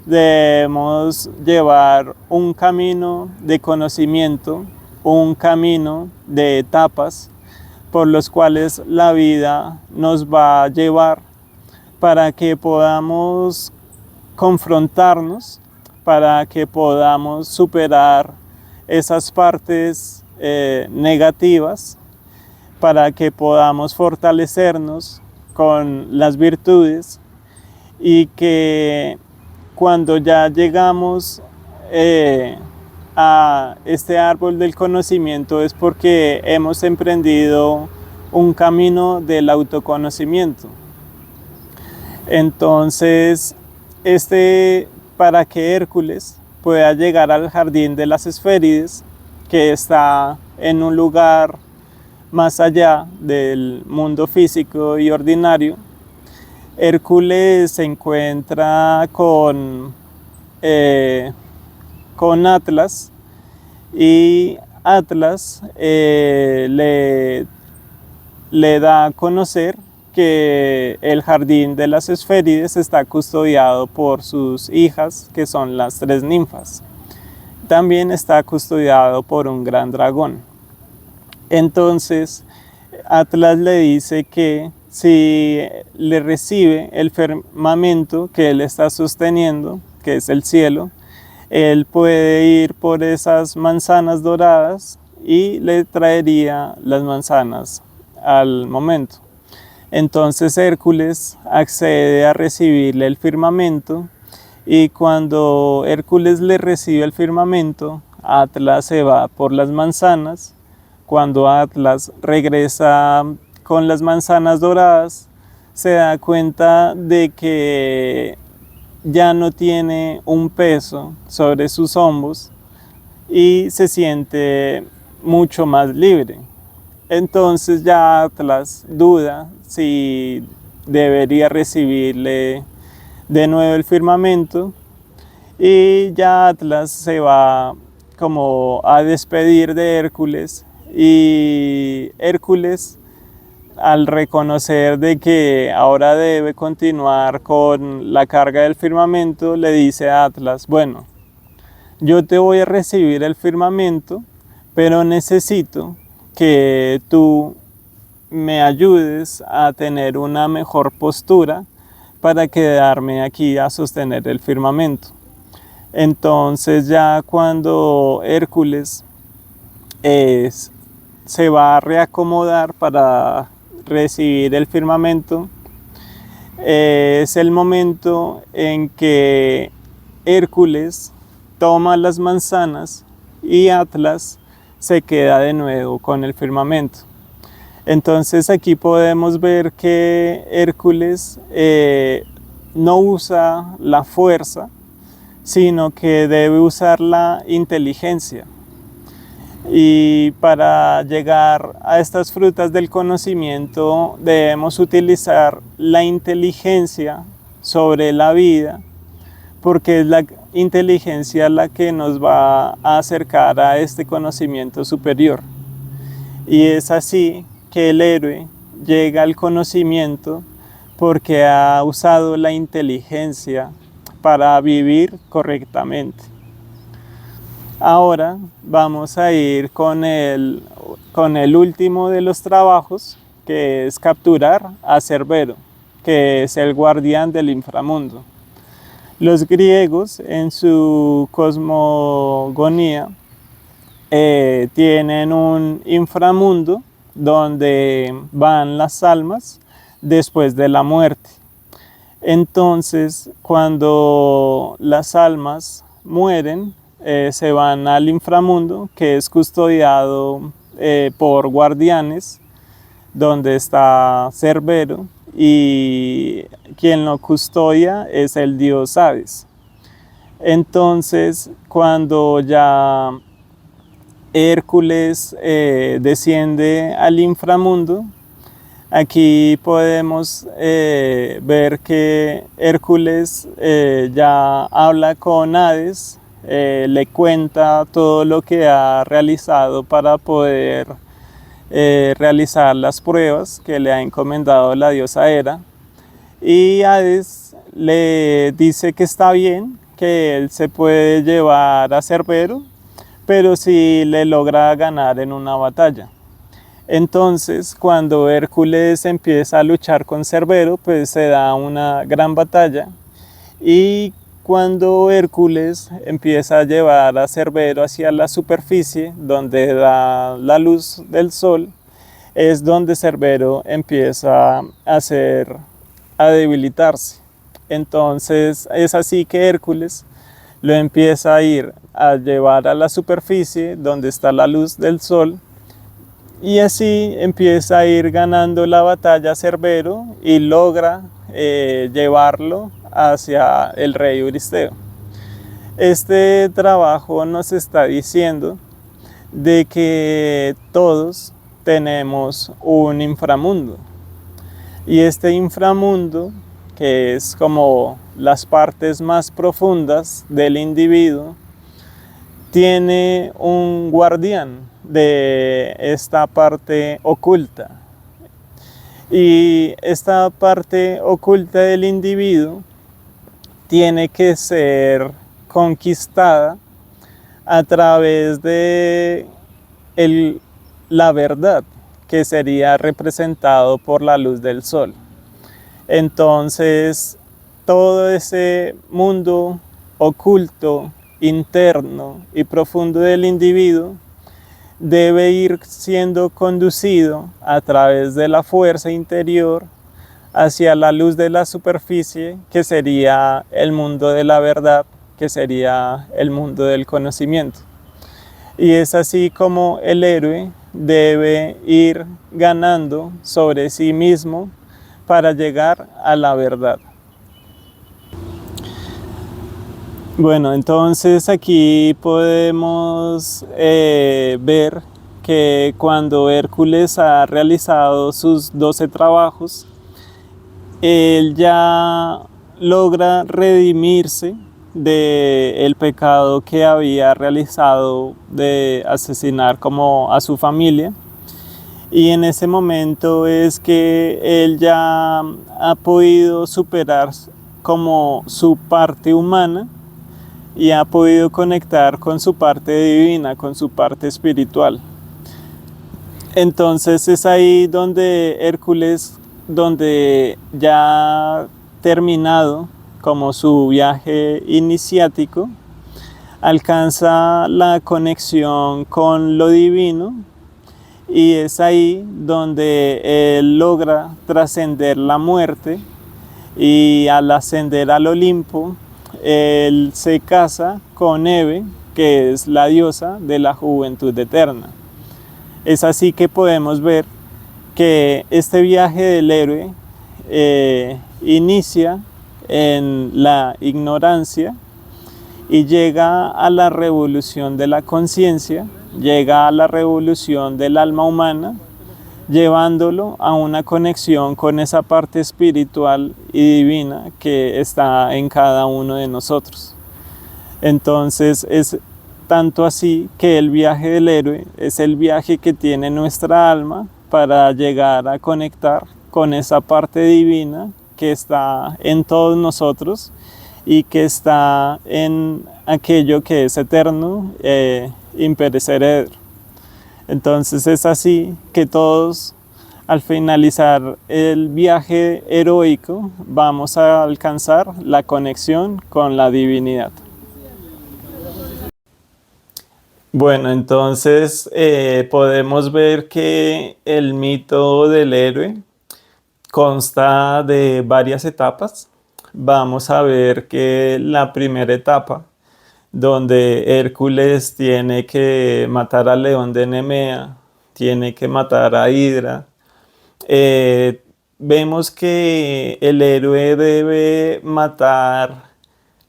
debemos llevar un camino de conocimiento, un camino de etapas por los cuales la vida nos va a llevar, para que podamos confrontarnos, para que podamos superar esas partes negativas, para que podamos fortalecernos con las virtudes, y que cuando ya llegamos a este árbol del conocimiento es porque hemos emprendido un camino del autoconocimiento. Entonces, para que Hércules pueda llegar al jardín de las Hespérides, que está en un lugar más allá del mundo físico y ordinario, Hércules se encuentra con Atlas, y Atlas le da a conocer que el jardín de las Hespérides está custodiado por sus hijas, que son las 3 ninfas. También está custodiado por un gran dragón. Entonces, Atlas le dice que si le recibe el firmamento que él está sosteniendo, que es el cielo, él puede ir por esas manzanas doradas y le traería las manzanas al momento. Entonces Hércules accede a recibirle el firmamento, y cuando Hércules le recibe el firmamento, Atlas se va por las manzanas. Cuando Atlas regresa con las manzanas doradas, se da cuenta de que ya no tiene un peso sobre sus hombros y se siente mucho más libre. Entonces ya Atlas duda si debería recibirle de nuevo el firmamento, y ya Atlas se va como a despedir de Hércules, y Hércules, al reconocer de que ahora debe continuar con la carga del firmamento, le dice a Atlas: bueno, yo te voy a recibir el firmamento, pero necesito que tú me ayudes a tener una mejor postura para quedarme aquí a sostener el firmamento. Entonces ya cuando Hércules se va a reacomodar para recibir el firmamento, es el momento en que Hércules toma las manzanas y Atlas se queda de nuevo con el firmamento. Entonces aquí podemos ver que Hércules no usa la fuerza, sino que debe usar la inteligencia. Y para llegar a estas frutas del conocimiento debemos utilizar la inteligencia sobre la vida, porque es la inteligencia la que nos va a acercar a este conocimiento superior. Y es así que el héroe llega al conocimiento porque ha usado la inteligencia para vivir correctamente. Ahora vamos a ir con el último de los trabajos, que es capturar a Cerbero, que es el guardián del inframundo. Los griegos, en su cosmogonía, tienen un inframundo donde van las almas después de la muerte. Entonces, cuando las almas mueren, se van al inframundo, que es custodiado por guardianes, donde está Cerbero, y quien lo custodia es el dios Hades. Entonces, cuando ya Hércules desciende al inframundo, aquí podemos ver que Hércules ya habla con Hades, le cuenta todo lo que ha realizado para poder realizar las pruebas que le ha encomendado la diosa Hera, y Hades le dice que está bien, que él se puede llevar a Cerbero, pero si le logra ganar en una batalla. Entonces, cuando Hércules empieza a luchar con Cerbero, pues se da una gran batalla, y cuando Hércules empieza a llevar a Cerbero hacia la superficie, donde da la luz del sol, es donde Cerbero empieza a debilitarse. Entonces es así que Hércules lo empieza a llevar a la superficie, donde está la luz del sol, y así empieza a ir ganando la batalla Cerbero y logra llevarlo hacia el rey Euristeo. Este trabajo nos está diciendo de que todos tenemos un inframundo, y este inframundo, que es como las partes más profundas del individuo, tiene un guardián de esta parte oculta, y esta parte oculta del individuo tiene que ser conquistada a través de la verdad, que sería representado por la luz del sol. Entonces, todo ese mundo oculto, interno y profundo del individuo debe ir siendo conducido a través de la fuerza interior hacia la luz de la superficie, que sería el mundo de la verdad, que sería el mundo del conocimiento. Y es así como el héroe debe ir ganando sobre sí mismo para llegar a la verdad. Bueno, entonces aquí podemos ver que cuando Hércules ha realizado sus 12 trabajos, él ya logra redimirse del pecado que había realizado de asesinar como a su familia. Y en ese momento es que él ya ha podido superar como su parte humana y ha podido conectar con su parte divina, con su parte espiritual. Entonces es ahí donde Hércules, donde ya ha terminado como su viaje iniciático, alcanza la conexión con lo divino, y es ahí donde él logra trascender la muerte, y al ascender al Olimpo, él se casa con Hebe, que es la diosa de la juventud eterna. Es así que podemos ver que este viaje del héroe inicia en la ignorancia y llega a la revolución de la conciencia, llega a la revolución del alma humana, llevándolo a una conexión con esa parte espiritual y divina que está en cada uno de nosotros. Entonces es tanto así que el viaje del héroe es el viaje que tiene nuestra alma para llegar a conectar con esa parte divina que está en todos nosotros y que está en aquello que es eterno, imperecedero. Entonces es así que todos, al finalizar el viaje heroico, vamos a alcanzar la conexión con la divinidad. Bueno, entonces podemos ver que el mito del héroe consta de varias etapas. Vamos a ver que la primera etapa, donde Hércules tiene que matar al león de Nemea, tiene que matar a Hidra, vemos que el héroe debe matar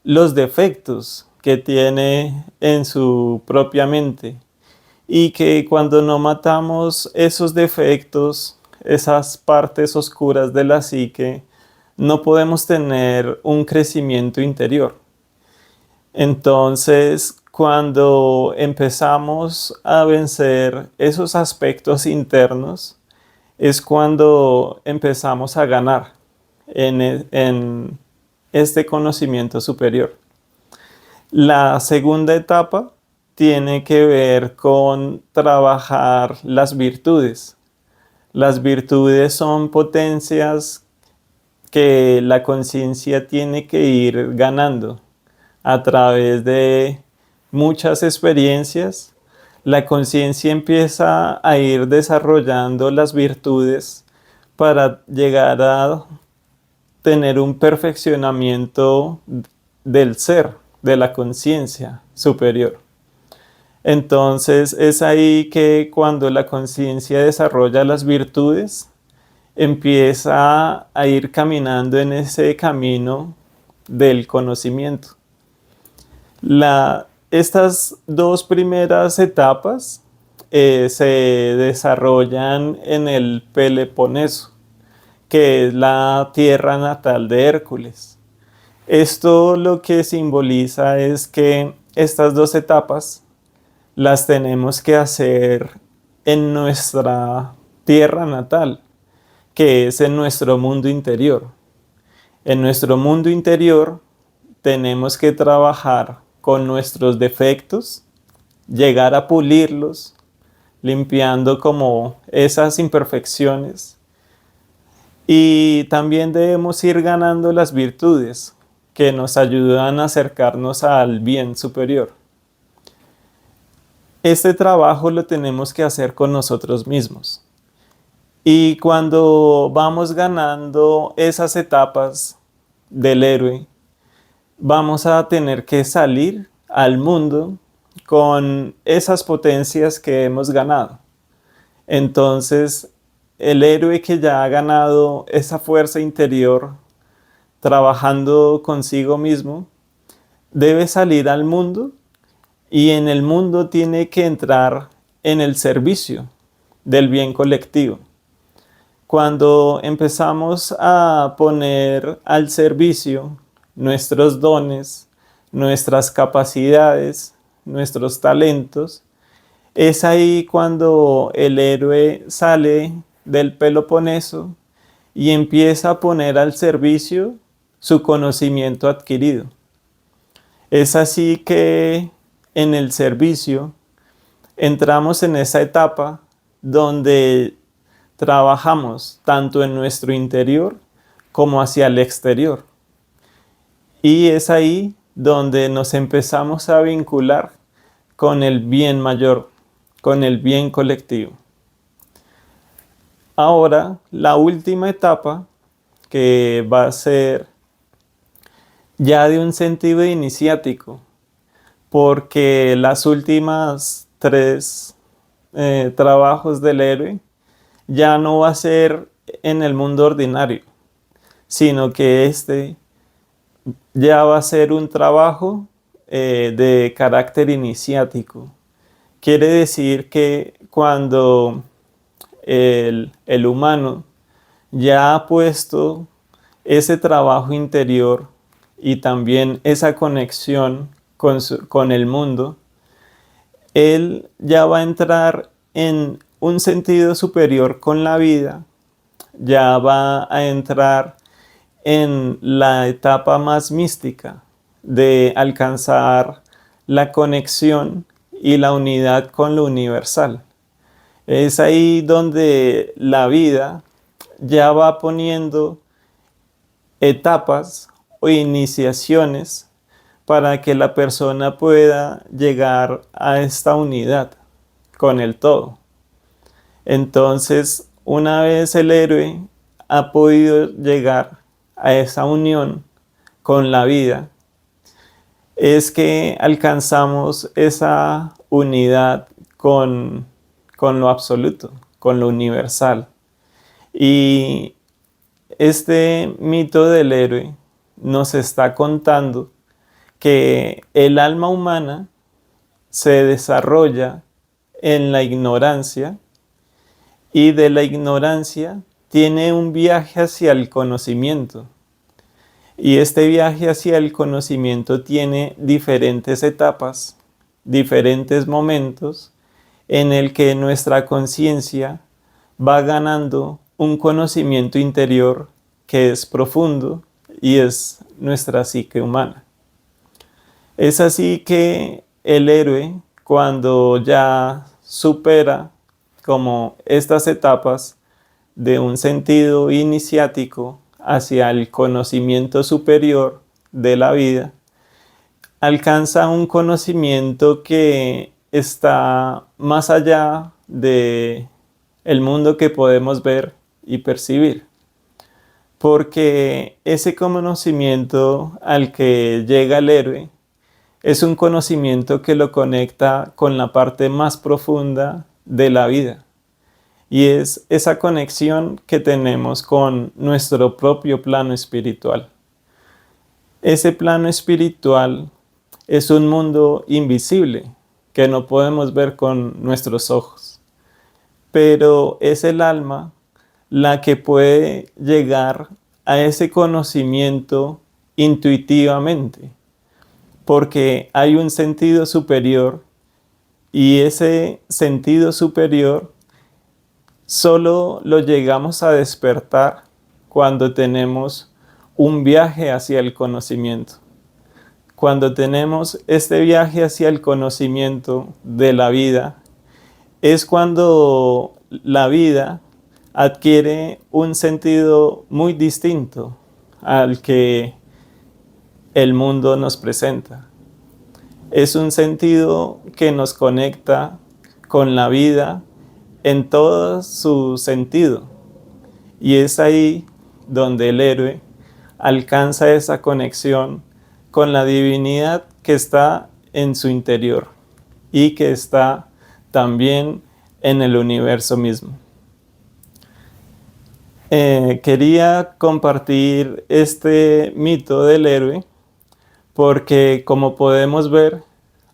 los defectos que tiene en su propia mente, y que cuando no matamos esos defectos, esas partes oscuras de la psique, no podemos tener un crecimiento interior. Entonces, cuando empezamos a vencer esos aspectos internos, es cuando empezamos a ganar en este conocimiento superior. La segunda etapa tiene que ver con trabajar las virtudes. Las virtudes son potencias que la conciencia tiene que ir ganando a través de muchas experiencias. La conciencia empieza a ir desarrollando las virtudes para llegar a tener un perfeccionamiento del ser, de la conciencia superior. Entonces es ahí que cuando la conciencia desarrolla las virtudes, empieza a ir caminando en ese camino del conocimiento. Estas dos primeras etapas se desarrollan en el Peloponeso, que es la tierra natal de Hércules. Esto lo que simboliza es que estas dos etapas las tenemos que hacer en nuestra tierra natal, que es en nuestro mundo interior. En nuestro mundo interior tenemos que trabajar con nuestros defectos, llegar a pulirlos, limpiando como esas imperfecciones. Y también debemos ir ganando las virtudes que nos ayudan a acercarnos al bien superior. Este trabajo lo tenemos que hacer con nosotros mismos. Y cuando vamos ganando esas etapas del héroe, vamos a tener que salir al mundo con esas potencias que hemos ganado. Entonces, el héroe que ya ha ganado esa fuerza interior, trabajando consigo mismo, debe salir al mundo y en el mundo tiene que entrar en el servicio del bien colectivo. Cuando empezamos a poner al servicio nuestros dones, nuestras capacidades, nuestros talentos, es ahí cuando el héroe sale del Peloponeso y empieza a poner al servicio su conocimiento adquirido. Es así que en el servicio entramos en esa etapa donde trabajamos tanto en nuestro interior como hacia el exterior. Y es ahí donde nos empezamos a vincular con el bien mayor, con el bien colectivo. Ahora, la última etapa, que va a ser ya de un sentido iniciático, porque las últimas tres trabajos del héroe ya no va a ser en el mundo ordinario, sino que este ya va a ser un trabajo de carácter iniciático. Quiere decir que cuando el humano ya ha puesto ese trabajo interior y también esa conexión con el mundo, él ya va a entrar en un sentido superior con la vida, ya va a entrar en la etapa más mística de alcanzar la conexión y la unidad con lo universal. Es ahí donde la vida ya va poniendo etapas o iniciaciones para que la persona pueda llegar a esta unidad con el todo. Entonces, una vez el héroe ha podido llegar a esa unión con la vida, es que alcanzamos esa unidad con lo absoluto, con lo universal. Y este mito del héroe nos está contando que el alma humana se desarrolla en la ignorancia y de la ignorancia tiene un viaje hacia el conocimiento. Y este viaje hacia el conocimiento tiene diferentes etapas, diferentes momentos en el que nuestra conciencia va ganando un conocimiento interior que es profundo y es nuestra psique humana. Es así que el héroe, cuando ya supera como estas etapas de un sentido iniciático hacia el conocimiento superior de la vida, alcanza un conocimiento que está más allá de el mundo que podemos ver y percibir. Porque ese conocimiento al que llega el héroe es un conocimiento que lo conecta con la parte más profunda de la vida. Y es esa conexión que tenemos con nuestro propio plano espiritual. Ese plano espiritual es un mundo invisible que no podemos ver con nuestros ojos. Pero es el alma la que puede llegar a ese conocimiento intuitivamente, porque hay un sentido superior y ese sentido superior solo lo llegamos a despertar cuando tenemos un viaje hacia el conocimiento. Cuando tenemos este viaje hacia el conocimiento de la vida, es cuando la vida adquiere un sentido muy distinto al que el mundo nos presenta. Es un sentido que nos conecta con la vida en todo su sentido. Y es ahí donde el héroe alcanza esa conexión con la divinidad que está en su interior y que está también en el universo mismo. Quería compartir este mito del héroe porque, como podemos ver,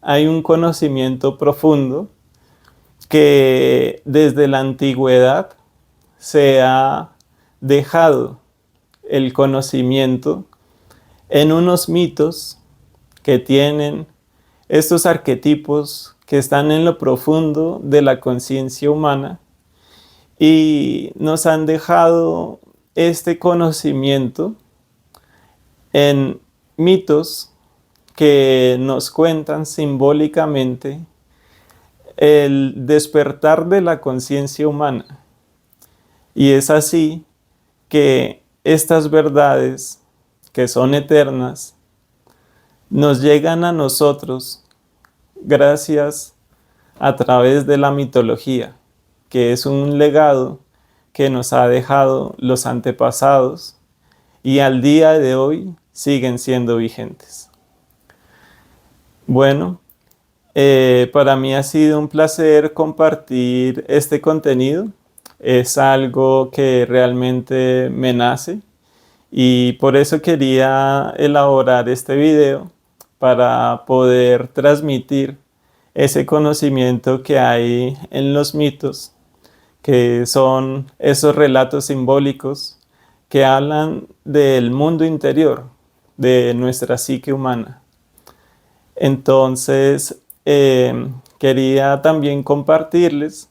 hay un conocimiento profundo que desde la antigüedad se ha dejado el conocimiento en unos mitos que tienen estos arquetipos que están en lo profundo de la conciencia humana y nos han dejado este conocimiento en mitos que nos cuentan simbólicamente el despertar de la conciencia humana. Y es así que estas verdades, que son eternas, nos llegan a nosotros gracias a través de la mitología, que es un legado que nos ha dejado los antepasados y al día de hoy siguen siendo vigentes. Bueno, para mí ha sido un placer compartir este contenido. Es algo que realmente me nace y por eso quería elaborar este video para poder transmitir ese conocimiento que hay en los mitos, que son esos relatos simbólicos que hablan del mundo interior, de nuestra psique humana. Entonces, quería también compartirles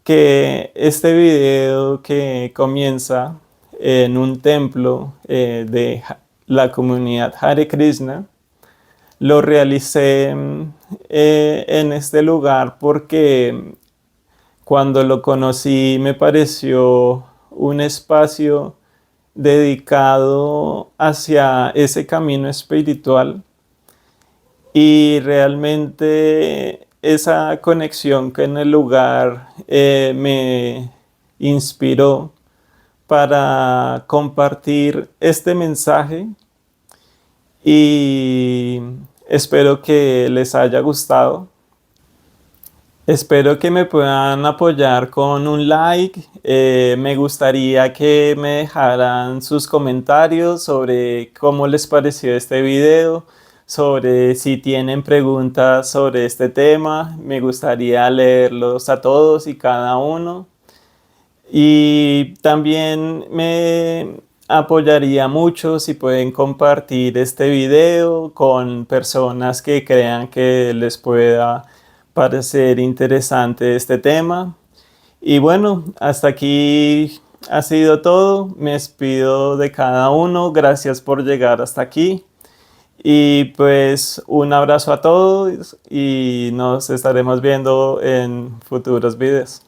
que este video, que comienza en un templo de la comunidad Hare Krishna, lo realicé en este lugar porque cuando lo conocí me pareció un espacio dedicado hacia ese camino espiritual. Y realmente esa conexión que en el lugar me inspiró para compartir este mensaje y espero que les haya gustado. Espero que me puedan apoyar con un like. Me gustaría que me dejaran sus comentarios sobre cómo les pareció este video, sobre si tienen preguntas sobre este tema. Me gustaría leerlos a todos y cada uno. Y también me apoyaría mucho si pueden compartir este video con personas que crean que les pueda parecer interesante este tema. Y bueno, hasta aquí ha sido todo. Me despido de cada uno. Gracias por llegar hasta aquí. Y pues un abrazo a todos y nos estaremos viendo en futuros videos.